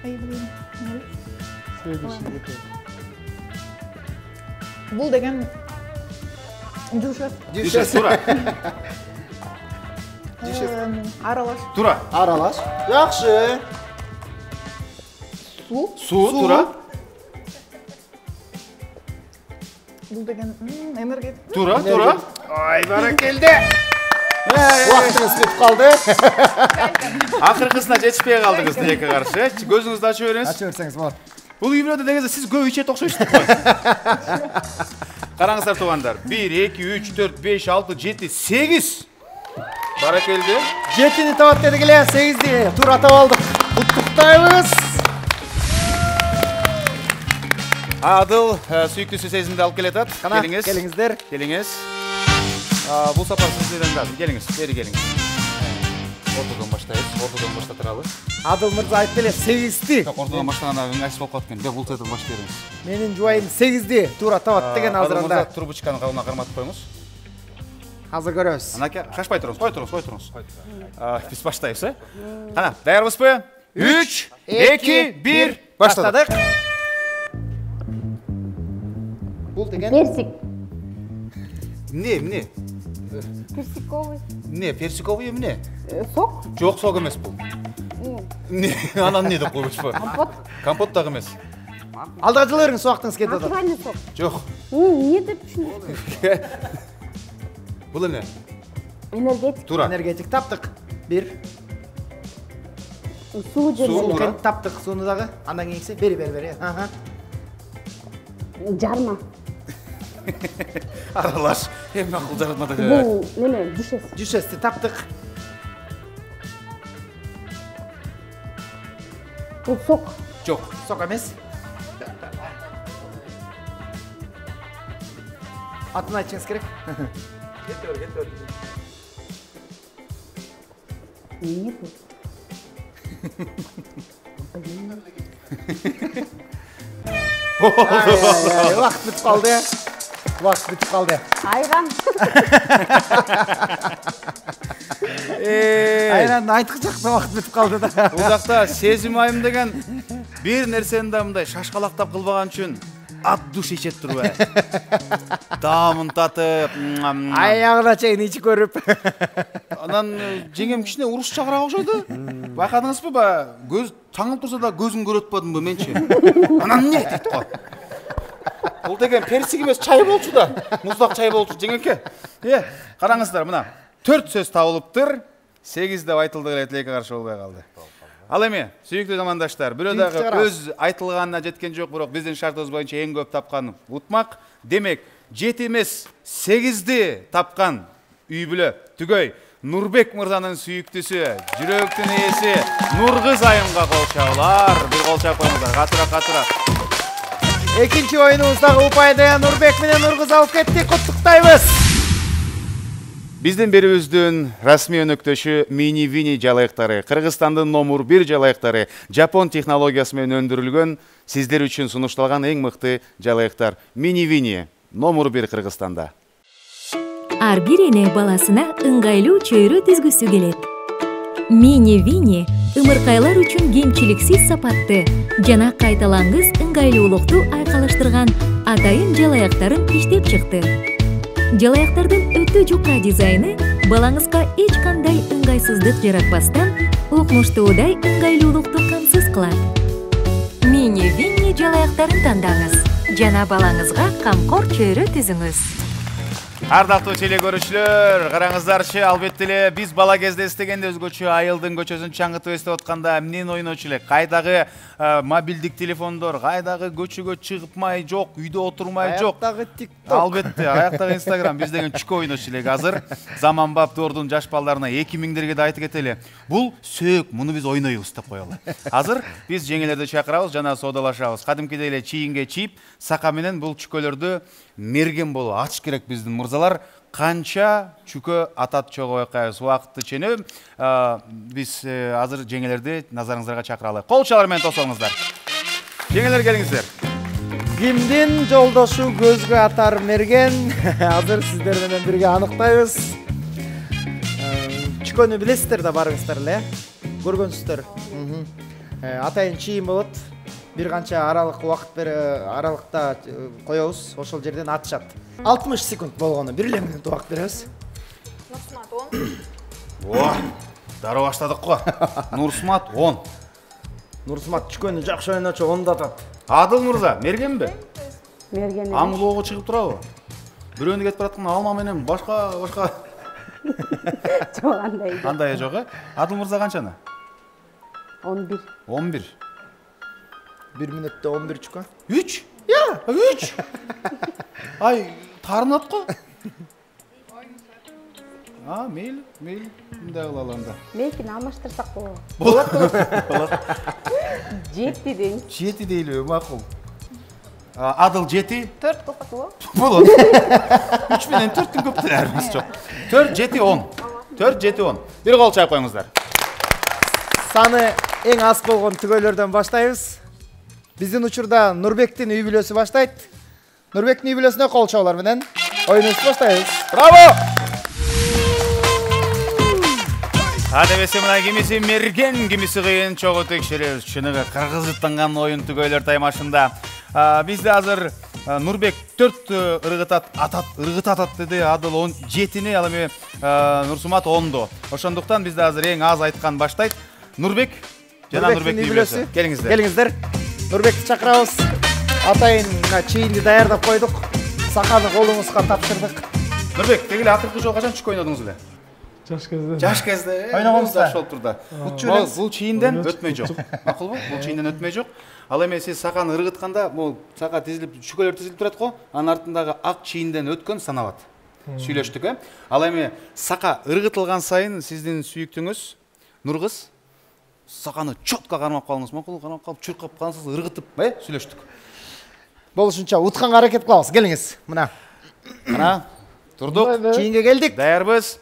Ай, блин. Бул деген жушат. Дишес, туура. Аралаш. Туура. Аралаш. Жакшы. Суу. Суу, туура. Бул деген энергетик. Туура, туура. Ай, баракелде. Вактыңыз бүтүп калды. Акыркысына жетишпей калдыңыз тилекке каршы. Көзүңүздү ачып бериңиз. Ачып берсеңиз болот. Бул үйрөдө дегенде сиз көп ичет окшойсуз го. Караңыздар туугандар. 1, 2, 3, 4, 5, 6, 7, 8. Баракелде. 7-ни табат дедик эле, 8-ди туура таап алдык. Куттуктайбыз. Адыл сүйүктүүсү сезимди алып келатат. Келиңиз. Келиңиздер. Келиңиз. Бул сапар сизден да. Келиңиз, бери келиңиз. Ортодон баштайбыз. Ортодон баштатырабыз. Адыл мырза айтты эле 8-ди. Ортодон баштаганда ыңгайсыз болуп калат экен. Бул тетен баштай бериңиз. Менин жубайым 8-ди туура табат деген азыр анда. Трубочканы кабына карматып коюңуз. Азыр көрөбүз. Анаке, шашпай туруңуз, кой туруңуз. Биз баштайбыз, Кана, даярбызбы? 3, 2, 1, баштадык. Бул деген Персик. Эмне? Персиковый. Эмне, персиковый эмне? Сок. Жок, сок эмес бул. Эмне? Анан эмне деп коюшпу? Компот. Компот дагы эмес. алдыга жылы бериңиз, убактыңыз кетип атат. Натуральный сок. Жок. Не деп түшүндүм? Бул эмне? Энергетик. Туура. Энергетик таптык. 1. Суу Суу, жерлер. туура. Таптык сууну дагы. Андан кийинкиси бери. Аха. Жарма. Аралаш. Эми акыл жаратмады. Бул неме? Дишес. Жушести таптык. Бул сок. Жок. Сок эмес. Атын айтышыңыз керек. Не бул? Вакыт бүтүп калды. Вакыт бүтүп калды. Айган. Айран айтык жакта вакыт бүтүп калды да. Бул жакта сезим айым деген бир нерсени да мындай шашкалактап кылбаган үчүн от души ичет турбу. Даамын татып, Аягына чейин ичип көрүп. анан жеңем кичине уруш чагыраак окшойду. Байкадыңызбы, көз таңып турса да көзүн көрө атпадымбы менчи. Анан эмне дейт го. Бул деген персик эмес, чай болчу да. Муздак чай болчу жеңеке. Караңыздар, мына 4 сөз табылыптыр. 8 деп айтылды эле, тилекке каршы болбой калды. Ал эми, сүйүктүү замандаштар, бирөө дагы өз айтылганына жеткен жок, бирок биздин шартыбыз боюнча эң көп тапкан утмак. Демек, 7 эмес, 8ди тапкан үй бүлө түгөй Нурбек мырзанын сүйүктүүсү, жүрөктүн ээси Нургыз айымга кол чабуулар. Бир кол чабып коюңуздар. Катыра. Экинчи оюнубуздагы упайда Нурбек менен Нургыз алып кеттик. Куттуктайбыз. Биздин берүүбүздүн расмий өнөктөшү Mini Vini жалайыктары, Кыргызстандын номер 1 жалайыктары, Жапон технологиясы менен өндүрүлгөн, сиздер үчүн сунушталган эң мыкты жалайыктар. Mini Vini номер 1 Кыргызстанда. Ар бир эне баласына ыңгайлуу чөйрө түзгүсү келет. Mini Vini ымыркайлар үчүн кемчиликсиз сапатты жана кайталангыс ыңгайлуулукту айкалыштырган атайын жалаяктарын иштеп чыкты. Жалаяктардын өтө жука дизайны балаңызга эч кандай ыңгайсыздык жаратпастан укмуштуудай ыңгайлуулукту камсыз кылат. Mini Vini жалаяктарын тандаңыз жана балаңызга камкор чөйрө түзүңүз. Ардактуу теле көрүүчүлөр, караңыздарчы, албетте эле биз бала кезде эстегенде өзгөчө айылдын көчөсүн чаңгытып эстеп атканда эмнени ойночу элек? Кайдагы мобилдик телефондор, кайдагы көчөгө чыгыпмай жок, үйдө отурмай жок. Аяктагы TikTok. Албетте, аяктагы Instagram биз деген чүкө ойночу элек. Азыр заманбап доордун жаш балдарына 2000-дерге да айтып кетели. Бул сөөк, муну биз ойнойбуз деп коелу. Азыр биз жеңелерди чакырабыз жана соодалашабыз. Кадимкидей эле чийинге чийип, сака менен бул чүкөлөрдү мерген болуп ач керек биздин мырзалар. Канча чүкө атат чогой кайбыз убакытты ченөө. Биз азыр жеңелерди назарыңыздарга чакыралы. Кол чалар менен тосоңуздар. Жеңелер келиңиздер. Кимдин жолдошу көзгө атар мерген? Азыр сиздер менен бирге аныктайбыз. Чүкөнү билесиздер да барыңыздар эле. Көргөнсүздөр. Атайын чийин болот. Бир канча аралыкта коебуз, ошол жерден атышат. 60 секунд болгону, 1 минут убакыт беребиз. Нурсмат 10. О, дароо баштадык го. Нурсмат 10. Нурсмат чүкөнү жакшы ойночу, 10 атат. Адыл мырза, мергенби? Мерген. Амулоого чыгып турабы? Бирөөнү кетип бараткан алма менен башка Жок андай. андай жок, э? Адыл мырза канчаны? 11. 11. 1 минутта 11 чүкө. 3? Я, 3. Ай, тарынат го. Мейли, мындай кылалы анда. Мекин алмаштырсак болот. Болот. 7 дейм. 7 дейлиби, макул. Адыл 7. 4 кылсак болот. Болот. 3 менен 4-түн көптүр арыбыз жок. 4, 7, 10. 4, 7, 10. Бир кол чайып коюңуздар. Саны эң аз болгон түгөйлөрдөн баштайбыз. Биздин учурда Нурбектин үй бүлөсү баштайт. Нурбектин үй бүлөсүнө кол чабуулар менен оюнубузду баштайбыз. Браво! Адебесе мына кимиси мерген, кимиси кыйын чогуу текшеребиз. Чыныгы кыргызыттанган оюн түгөйлөр таймашында. Бизде азыр Нурбек 4 ыргыт атат деди. Адыл 17-ни, ал эми Нурсумат 10-ду. Ошондуктан бизде азыр эң аз айткан баштайт. Нурбек жана Нурбектин үй бүлөсү. Келиңиздер. Нурбекти чакырабыз. Атайын чийинди даярдап койдук. Саканы колуңузга тапшырдык. Нурбек, тегиле акыркы жолу качан чүкө ойнодуңуз эле? Жаш кезде. Ойногонбузда. Жаш болуп турду. Бул чийинден өтмөй жок. Макулбу? Бул чийинден өтмөй жок. Ал эми сиз саканы ыргытканда, бул сака тизилип, чүкөлөр тизилип турат го, анын артындагы ак чийинден өткөн саналат. Сүйлөштүк, э? Ал эми сака ыргытылган сайын сиздин сүйүктүңүз Нургыз саканы чотко кармап калыңыз, макул, кармап калып, чуркап калсыз, ыргытып, сүйлөштүк. Болушунча утканга аракет кылабыз. Келиңиз. Мына, турдук. чийинге келдик. Даярбыз.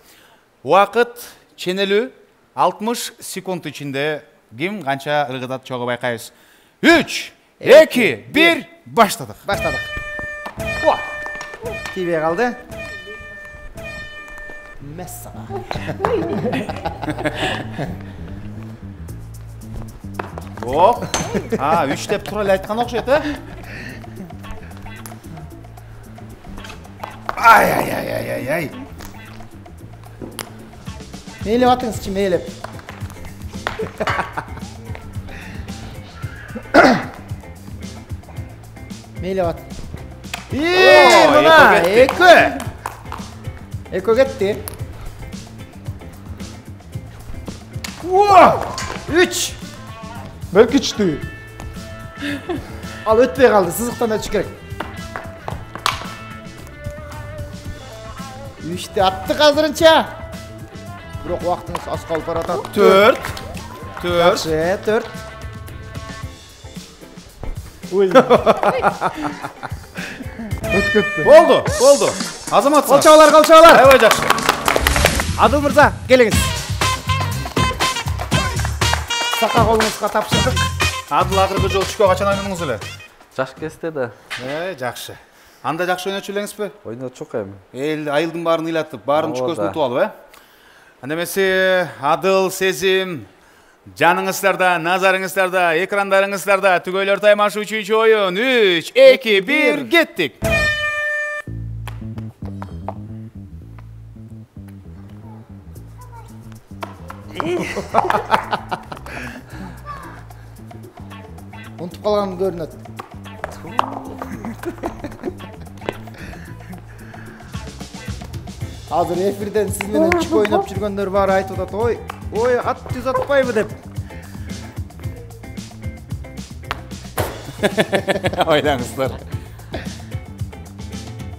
Убакыт ченелүү 60 секунд ичинде ким канча ыргытат чогуу байкайбыз. 3, 2, 1, баштадык. Тийбей калды. Мессага. Оп. 3 деп тура эле айткан окшойт, э? Ай. Мейлеп атыңызчы, мейлеп. Мейлеп ат. Мына, Эко кетти. 3. Belki çıktı. Al ötpey kaldı. Sızıktan ötüş gerek. 3'te attık hazırınca. Бирок убактыңыз аз калып баратат. 4. Жакшы, 4. Болду. Азаматсыңар. Колчоолор. Аябай жакшы. Адыл мырза, келиңиз. Сака колуңузга тапшырдык. Адыл акыркы жолу түшкө качан ойнодуңуз эле? Жаш кезде да. Жакшы. Анда жакшы ойночу элеңизби? Ойночук эми. Эл айылдын баарын ыйлатып, баарын түшкөсүн утуп алып, Анда эмесе Адыл, Сезим, жаныңыздарда, назарыңыздарда, экрандарыңыздарда түгөйлөр таймашы 3-чү оюн. 3, 2, 1, кеттик. Унутуп калган көрүнөт. Азыр эфирден сиз менен түшкө ойноп жүргөндөр баары айтып атат. Ой, ат түз атпайбы деп. Ойлаңыздар.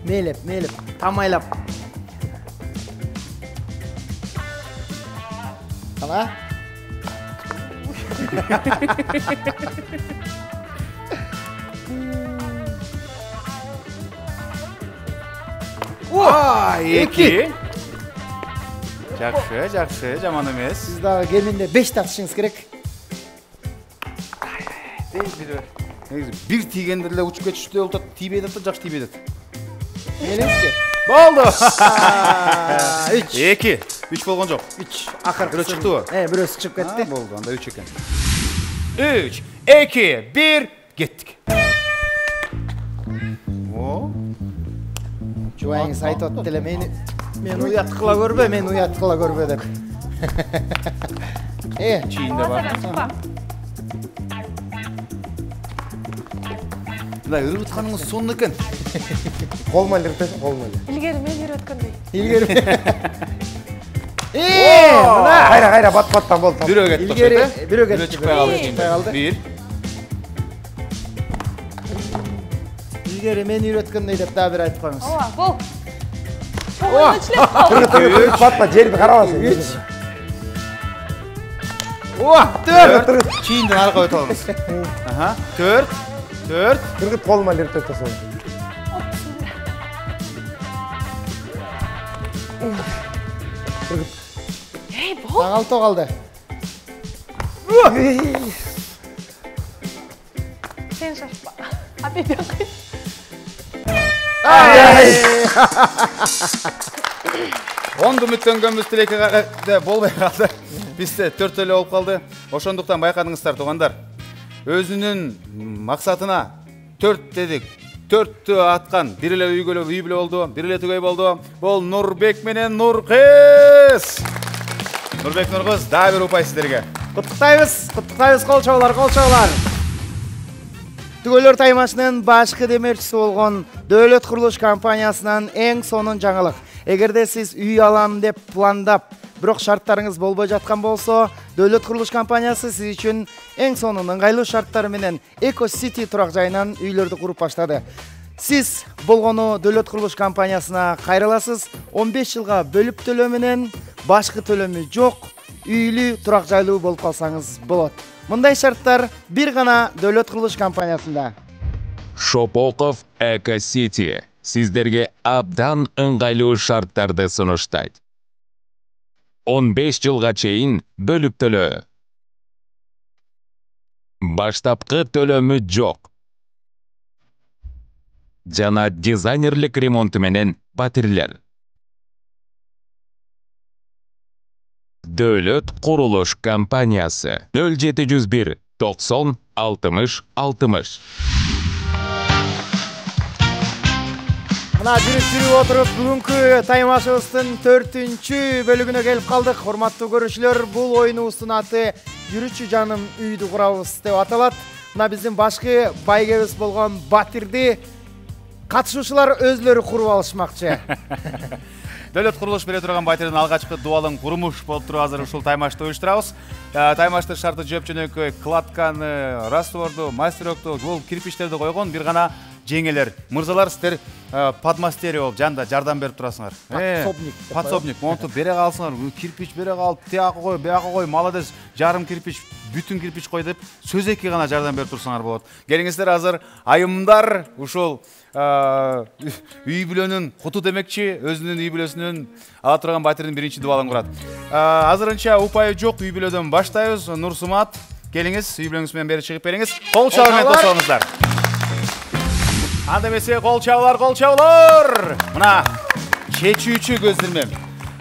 Мейлеп, тамайлап. Ана? Эки. Жакшы, жаман эмес. Сиз дагы кеминде 5 татышыңыз керек. Негизи бир тийгенде эле учуп кетишти болуп атат, тийбей атат, жакшы тийбей атат. Мейлиңизчи? Болду. 3. 3 болгон жок. 3. Акыркы Бирөө чыктыбы? Бирөөсү чыгып кетти. Болду, анда 3 экен. 3, 2, 1, кеттик. Жубайыңыз айтып атты эле мен уят кыла көрбө деп. Чийинде бар. Мына ыргытканыңыз сонун экен. Колма иртесиң, колма эле. Илгери мен үйрөткөндөй. Мына Кайра, бат-баттан болду. Бирөө кетти. илгери бирөө кетти. Чыкпай калды. 1. Илгери мен үйрөткөндөй деп дагы бир айтып коюңуз. Ооба, бол. Чоңойчулеп кал. Батпа, жерди карабасың. 4. Чийинден аркы өтө алабыз. 4. Кыргыт колма иртесиң. Эй, бол. Дагы 6 калды. Сен шашпа. Ати бияқай. Оңду үмүттөнгөнбүз тилекке болбой калды. Бизде 4 эле болуп калды. Ошондуктан байкадыңыздар туугандар. Өзүнүн максатына 4 дедик. 4тү аткан бир эле үй бүлө болду, бир эле түгөй болду. Бул Нурбек менен Нуркыз. Нурбек, Нуркыз, дагы бир упай сиздерге. Куттуктайбыз, колчоолор. Түгөйлөр таймашынын башкы демерчиси болгон Дөөлөт курулуш компаниясынан эң сонун жаңылык. Эгерде сиз үй алам деп пландап, бирок шарттарыңыз болбой жаткан болсо, Дөөлөт курулуш компаниясы сиз үчүн эң сонун ыңгайлуу шарттар менен Эко Сити турак жайынан үйлөрдү куруп баштады. Сиз болгону Дөөлөт курулуш компаниясына кайрыласыз. 15 жылга бөлүп төлөө менен башкы төлөмү жок, үйлүү турак жайлуу болуп калсаңыз болот. Мындай шарттар бир гана Дөөлөт курулуш компаниясында. Шопоков Эко Сити сиздерге абдан ыңгайлуу шарттарды сунуштайт. 15 жылга чейин бөлүп төлөө. Баштапкы төлөмү жок. Жана дизайнерлик ремонту менен батирлер. Дөөлөт курулуш компаниясы 0701 90 60 60. Мына жүрүп отуруп бүгүнкү таймашыбыздын 4-чү бөлүгүнө келип калдык. Урматтуу көрүүчүлөр, бул оюнубуздун аты Жүрүчү жаным үйдү курабыз деп аталат. Мына биздин башкы байгебиз болгон батирди катышуучулар өзлөрү куруп алышмакчы. Дөөлөт курулуш бере турган батирдин алгачкы дуалың курумуш болуп туруп азыр ушул таймашты уюштурабыз. Таймаштын шарты жөп-жөнөкөй, кладканы, растворду, мастерокту, бул кирпичтерди койгон бир гана жеңелер. Мырзалар, сіздер подмастерье болып жанда жардам беріп тұрасыңар. Подсобник. Монту бере қалсыңар, кирпич бере қалып, тияқы қой, бияқы қой, молодец, жарым кирпич, бүтін кирпич қой деп, сөз екі ғана жардам беріп тұрсыңар болады. Келіңіздер азыр айымдар ушол үй бүлөнүн куту демекчи, өзүнүн үй бүлөсүнөн ала турган батирдин биринчи дубалын курат. Азырынча упайы жок үй бүлөдөн баштайбыз. Нурсумат, келиңиз, үй бүлөңүз менен бери чыгып бериңиз. Кол чабуу менен кошоңуздар. Анда эмесе кол чабуулар. Мына чечүүчү көздөрмөм.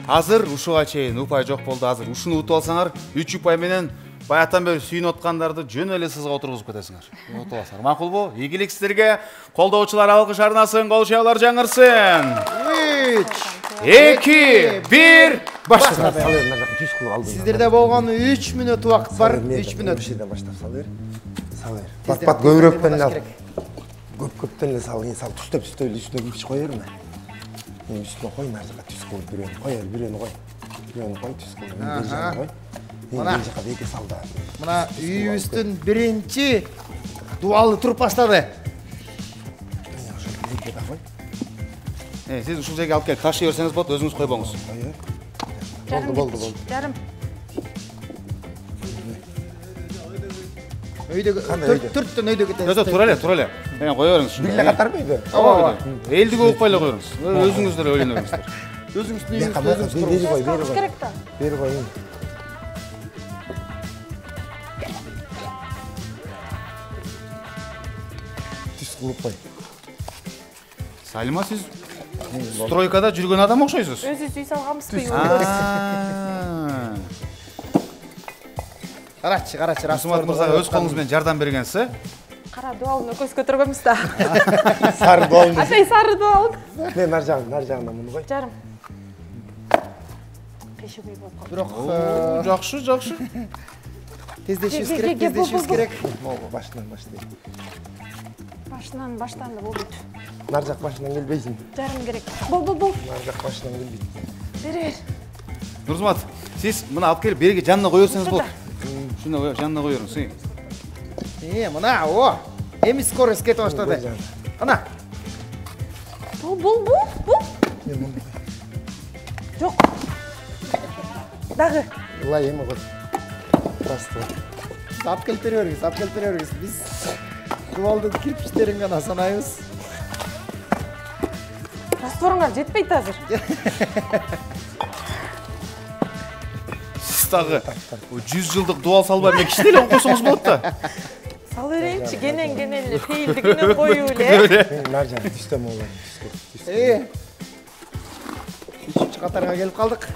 Азыр ушуга чейин упай жок болду. Азыр ушуну утуп алсаңар, 3 упай менен баягытан бери сүйүнүп аткандарды жөн эле сызга отургузуп кетесиңер. Утуп алсаңар. Макулбу? Ийгилик сиздерге. Колдоочулар алкыш арнасын, кол чабуулар жаңырсын. 3, 2, 1, башла. Сиздерде болгон 3 мүнөт убакыт бар. 3 мүнөт. Баштап сал бер. Пат көбүрөөктөн ал. Көп-көптөн эле сал, түстөп эле үстүнө кирпич кое берме. Üstüne koy, narcıka tüs koy, birini koy. Birini koy, tüs koy, birini koy. Narcıka beki salda. Mına üyübüzdün birinci dualı turup başladı. Siz uşul жерге алып келип ташый берсеңиз болот, өзүңүз койбоңуз. Болду. Жарым. Өйдөгү төрттөн өйдө кетет. Жок, тура эле. Мен кое бериңиз. Билле катар мыйды? Ооба. Элди көп укпай эле коюңуз. Өзүңүздөр ойлонобуңуздар. Өзүңүздүн үйүңүздү өзүңүз Бери Керек да. Бери кой. Түс кылып кой. Салима, сиз стройкада жүргөн адам окшойсуз. Өзүбүз үй салганбызбы? Карачы, Расмат мырзага өз колуңуз менен жардам бергенсиз, Кара дуалын көз көтөргөнбүз да. Сары дуалын. Ашай сары дуалын. Мен нар жагынан муну кой. Жарым. Кешебей болуп калды. Бирок жакшы. тездешибиз керек. Могу башынан баштайт. Баштан да болбойт. Нар жак башынан келбейсиң. Жарым керек. Бол. Нар жак башынан келбейт. Бери. Нурсумат, сиз мына алып келип берге жанына кое берсеңиз болот. Шуну жанына кое бериңиз. Мына, эми скорость кетип баштады. Ана. Бол. Жок. Дагы. Лай эми кой. Просто. Алып келип беребиз. Биз дуалдын кирпичтерин гана санайбыз. Растворуңар жетпейт азыр. Сиз дагы 100 жылдык дуал салбай мен кичине эле койсоңуз болот да. Сал берейинчи, кенен эле тейилдигинен коюу эле. Нар жак түстө болот. Üçüncü катарга келип калдык.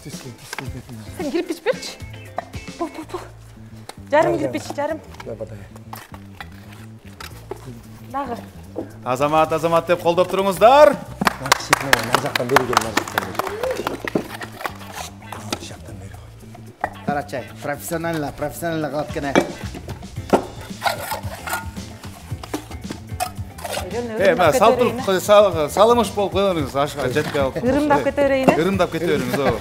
Сен кирпич берчи. Бол. Жарым кирпич, жарым. Дагы. Азамат деп колдоп туруңуздар. Нар жактан бери кел, нар жактан бери. Карачай, профессионально кылат кене. Мына салымыш болуп кое бериңиз, ашка жетпей алып. Ырымдап кете берейин. Ырымдап кете бериңиз, ооба.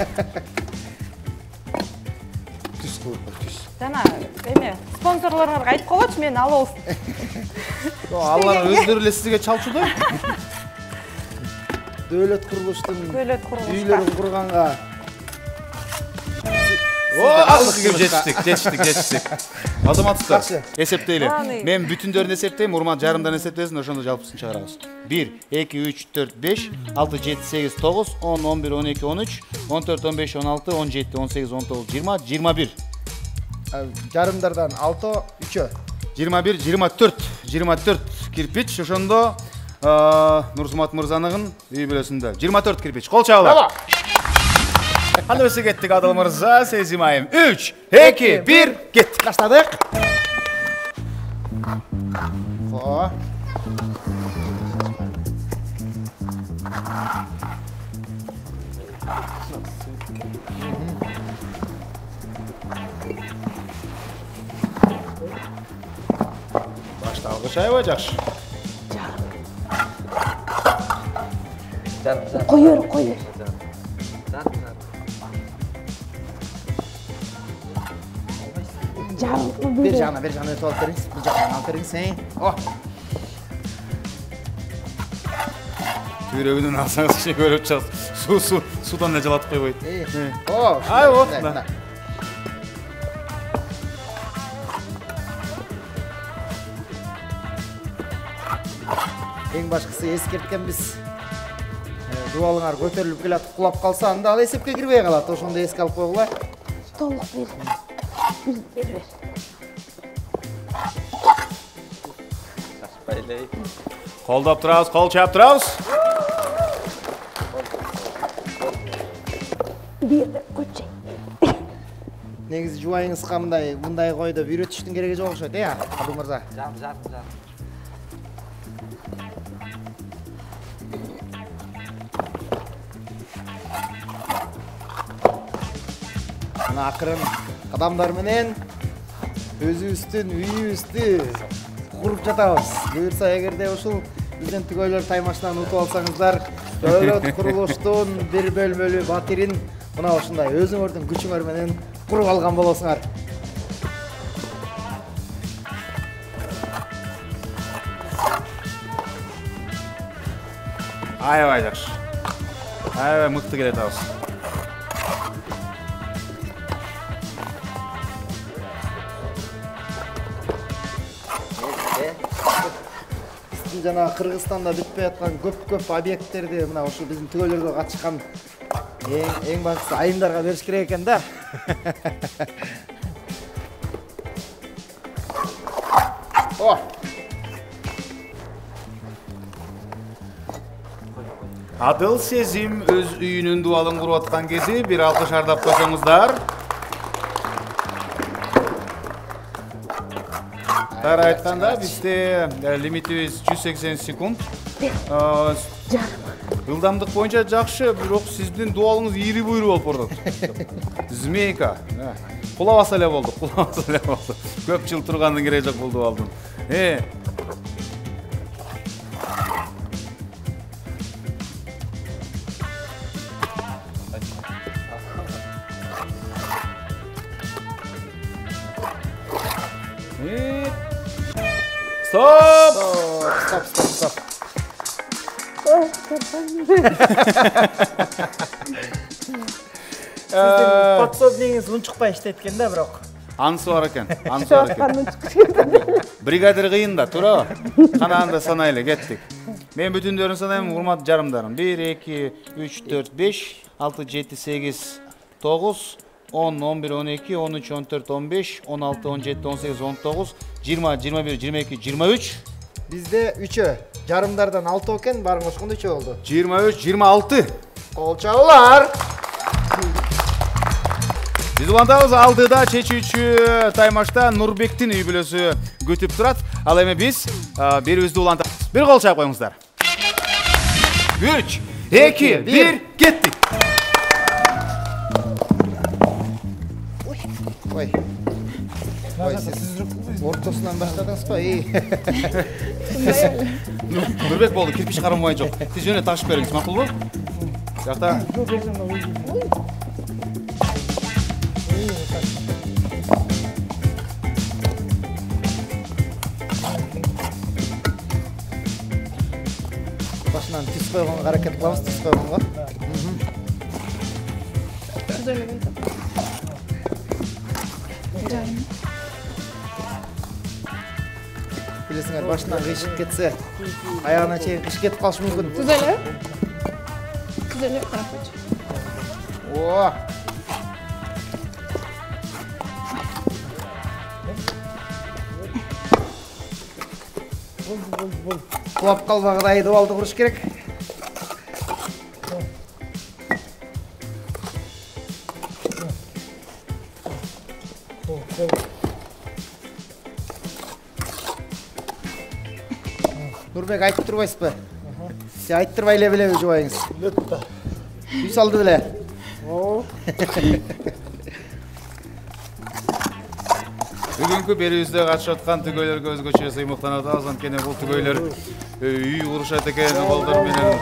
Түс кылып кой, түс. Жана эме спонсорлоруңарга айтып койгочу, мени алып алсын. Алар өздөрү эле сизге чалчуда. Дөөлөт курулуштун үйлөрүн курганга жетиштик. Азаматтар, эсептейли. Мен бүтүндөрүн эсептейм, Урман жарымдан эсептесин, ошондо жалпысын чыгарабыз. 1, 2, 3, 4, 5, 6, 7, 8, 9, 10, 11, 12, 13, 14, 15, 16, 17, 18, 19, 20, 21. Жарымдардан 6, 3. 21, 24 кирпич, ошондо Нурсумат мырзанын үй бүлөсүндө 24 кирпич. Кол чабуулар. Анда өсө кеттик Адыл мырза, Сезим айым. 3, 2, 1, кеттик. Баштадык. Башталгыч аябай жакшы. Кой бер. Бер жагына өтүп алып бериңиз. Бир жагынан алып бериңиз. Түйрөгүнөн алсаңыз кичине көрүп чыгасыз. Судан эле жылатып койбойт. О, Ай, вот. Эң башкысы эскерткенбиз. Дубалыңар көтөрүлүп келатып кулап калса, анда ал эсепке кирбей калат. Ошондо эске алып койгула. Толук бер. Колдоп турабыз, кол чаап турабыз. Бирде көчөй. Негизи жубайыңызга мындай койдо үйрөтүштүн кереги жок окшойт, Абыл мырза. Жам. Мына акырын кадамдар менен өзүбүздүн үйүбүздү куруп жатабыз. Буюрса эгерде ушул биздин түгөйлөр таймашынан утуп алсаңыздар, Дөлөт курулуштун бир бөлмөлүү батирин мына ушундай өзүңөрдүн күчүңөр менен куруп алган болосуңар. Аябай жакшы. Аябай мыкты келе атабыз. Жана Кыргызстанда бүтпөй аткан көп объекттерди мына ушул биздин түгөйлөргө катышкан эң башкысы айымдарга бериш керек экен да. О. Адыл сезим өз үйүнүн дубалын куруп аткан кези бир алкыш ардап койсоңуздар. Тар айтканда бизде лимитибиз 180 секунд. Ылдамдык боюнча жакшы, бирок сиздин дубалыңыз ири буйру болуп барат. Змейка. Кулабаса эле болду. Көп жыл тургандын кереги жок бул дубалдын. Стоп. Подсобниңиз унчукпай иштейт экен да, бирок. Анысы бар экен. Бригадир кыйын да, тура. Кана анда санайлы кеттик. Мен бүтүндөрүн санайм, урматтуу жарымдарым. 1, 2, 3, 4, 5, 6, 7, 8, 9, 10, 11, 12, 13, 14, 15, 16, 17, 18, 19, 20, 21, 22, 23. Bizde 3'ü. Jarımlardan 6 oken, barın oşkunda 3 oldu. 23, 26. Kolçalılar. Biz ulantабыз алдыда чечүүчү таймашта Нурбектин үй бүлөсү күтүп турат. Ал эми биз бирибизди улантабыз. Бир кол чаап коюңуздар. 3, 2, 1, кеттик. Ой. Ой, siz ортосунан баштадыңыз ба? Нурбек болду, кирпич кармабай жок. Сиз жөнө ташып бериңиз, макулбу? Жакта. Башынан түз койгонго аракет кылабыз, түз койгонго. Билесиңер, башынан кыйшып кетсе, аягына чейин кыйшып кетип калышы мүмкүн. Түзеле. Түзеле, карап койчу. О. Кулап калбагыдай дубалды куруш керек. Нурбек айтып турбайсызбы? Сиз айттырбай эле билеби жубайыңыз? Билет да. Үй салды беле? Бүгүнкү берүүбүздө катышып аткан түгөйлөргө өзгөчө сыймыктанып атабыз. Анткени бул түгөйлөр үй курушат экен, балдар менен.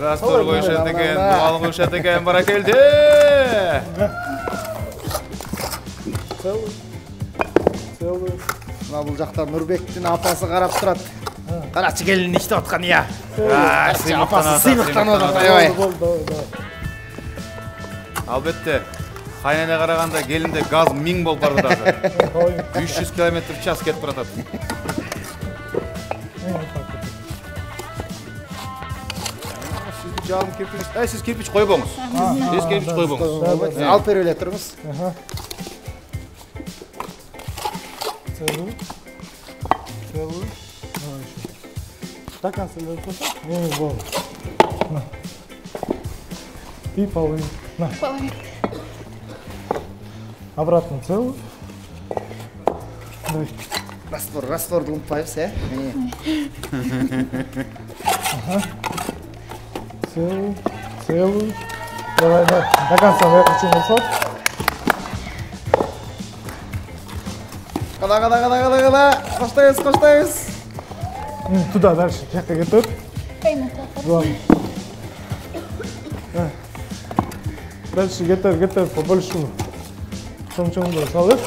Растор коюшат экен, дубал коюшат экен, баракелде. Мына бул жакта Нурбектин апасы карап турат. Карачы келин иштеп аткан я. Сыймыктан аябай. Албетте, кайнене караганда келинде газ 1000 болуп барды дагы. 300 км/ч кетип баратат. Сизди жалым кирпич. Сиз кирпич койбоңуз. Сиз кирпич койбоңуз. Алып берип эле туруңуз. Целую. Стакан целую просто. Вот. На. И половину. На. Половину. Обратно целую. Давай. Растворду унутпайбыз, э? Целую. Давай. До конца выключим носок. Кала. Коштайбыз. Туда дальше. Жаққа кетіп. Главное. Дальше где-то побольше. Чоң-чоңды салып.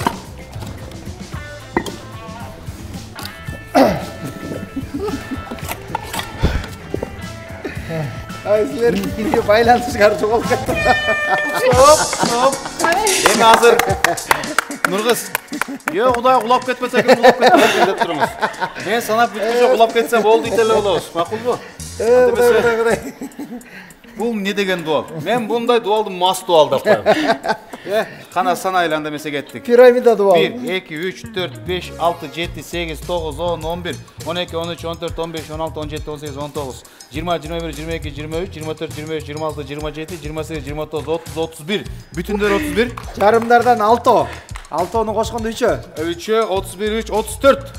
Силер бирге байланышыңар жоголуп кетти. Стоп. Эми азыр Нургыз. Кудай улап кетпесе ким улап кетпесе деп турмуз. Мен санап бүткүчө улап кетсе болду дейт эле болобуз. Макулбу? Кудай. Бул эмне деген дуал? Мен bunday дуалды мас дуал деп коем. Кана санайлы анда эмесе кеттик. Пирамида дуал. 1, 2, 3, 4, 5, 6, 7, 8, 9, 10, 11, 12, 13, 14, 15, 16, 17, 18, 19, 20, 21, 22, 23, 24, 25, 26, 27, 28, 29, 30, 31. Бүтүндөр 31. Жарымдардан 6. 6-ны кошкондо 3. 3, 31, 3, 34.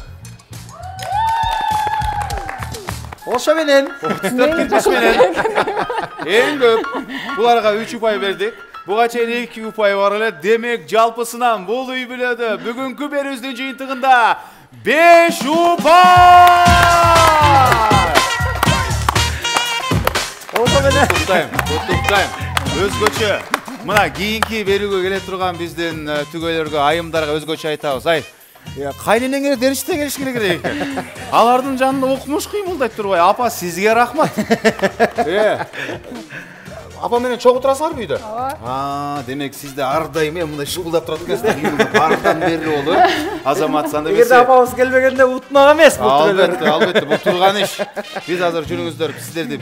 Ошо менен 34 кирпич менен. Эң көп. Буларга 3 упай бердик. Буга чейин 2 упай бар эле. Демек, жалпысынан бул үй бүлөдө бүгүнкү берүүбүздүн жыйынтыгында 5 упай! ошо менен Куттуктайм. Өзгөчө. Мына кийинки берүүгө келе турган биздин түгөйлөргө, айымдарга өзгөчө айтабыз. Ай, кайненеңер дериште келиш керек экен. Алардын жанында окумуш кыймылдайт турбай. Апа, сизге рахмат. Апа менен чогуу турасыңарбы үйдө? Демек сизде ар дайым мындай шугулдап турат экенсиздер. Бардан бери болду. Азамат санда эгерде апабыз келбегенде утмак эмес бул түгөлөр. Албетте, бул турган иш. Биз азыр жүрүңүздөр, сиздерди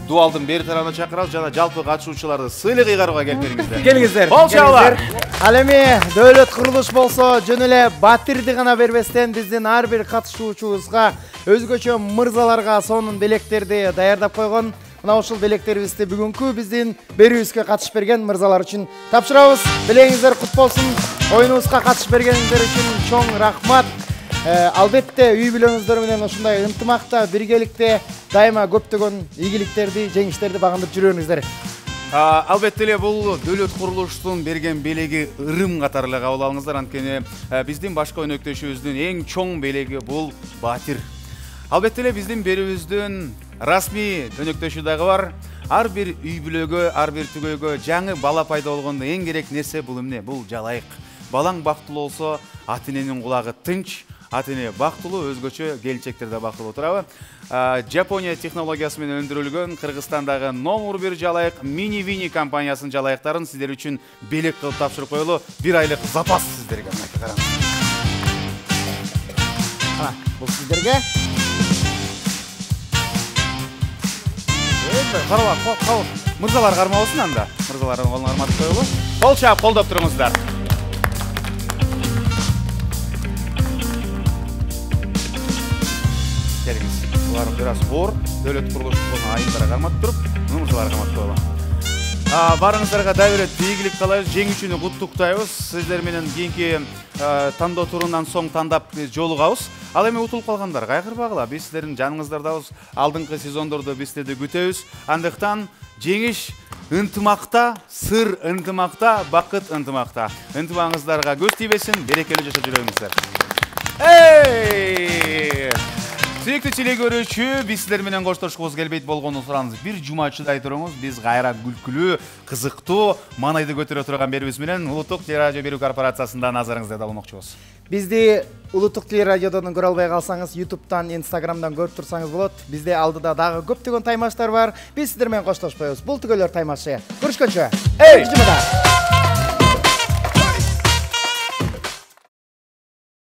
дуалдын бери тарабына чакырабыз жана жалпы катышуучуларды сыйлык ыйгарууга келип бериңиздер. Келиңиздер. Бол чабалар. Ал эми дөөлөт курулуш болсо жөн эле батирди гана бербестен биздин ар бир катышуучубузга өзгөчө мырзаларга сонун белектерди даярдап койгон. Мына ушул белектерибизди бүгүнкү биздин берүүбүзгө катышып берген мырзалар үчүн тапшырабыз. Белеңиздер кут болсун. Оюнубузга катышып бергениңиздер үчүн чоң рахмат. Албетте үй бүлөңүздөр менен ушундай ынтымакта, биргеликте дайыма көптөгөн ийгиликтерди, жеңиштерди багындырып жүрөңүздөр. Албетте эле бул дөөлөт курулуштун берген белеги ырым катары эле кабыл алыңыздар. Анткени биздин башка өнөктөшүбүздүн эң чоң белеги бул батир. Албетте эле биздин берүүбүздүн расмий өнөктөшү дагы бар. Ар бир үй бүлөгө, ар бир түгөйгө жаңы бала пайда болгондо эң керек нерсе бул эмне? Бул жалайык. Балаң бактылуу болсо, ата-эненин кулагы тынч, ата-эне бактылуу, өзгөчө келинчектер да бактылуу турабы. Жапония технологиясы менен өндүрүлгөн Кыргызстандагы номер 1 жалайык Mini Vini компаниясынын жалайыктарын сиздер үчүн белек кылып тапшырып коелу. 1 айлык запас сиздерге. Бул сиздерге. Карабак, мырзалар кармабысын анда. Мырзалардын колун карматып коелу. Кол чаап, колдоп туруңуздар. Келиңиз. Булар бир аз оор, дөөлөт курулуштун айымдары карматып туруп, мырзалар карматып коелу. Барыңыздарга дагы бир ийгилик каалайбыз, жеңүүчүнү куттуктайбыз. Сиздер менен кийинки тандоо турунан соң тандап жолугабыз. Ал эми утулуп калгандар кайгырбагыла. Биз сиздердин жаныңыздардабыз. Алдыңкы сезондордо биз сиздерди күтөбүз. Андыктан жеңиш ынтымакта, сыр ынтымакта, бакыт ынтымакта. Ынтымагыңыздарга көз тийбесин, берекелүү жашап жүрөңүздөр. Ийгиликтүү телекөрүүчү, биз сиздер менен коштошкубуз келбейт болгону сураңыз. Бир жума чыдай туруңуз, биз кайра күлкүлүү, кызыктуу, маанайды көтөрө турган берүүбүз менен Улуттук телерадио берүү корпорациясында назарыңызда да болмокчубуз. Бизди Улуттук телерадиодон көрө албай калсаңыз, YouTube'дан, Instagram'дан көрүп турсаңыз болот. Бизде алдыда дагы көптөгөн таймаштар бар. Биз сиздер менен коштошпойбуз. Бул түгөлөр таймашы. Көрүшкөнчө. Эй, жумада.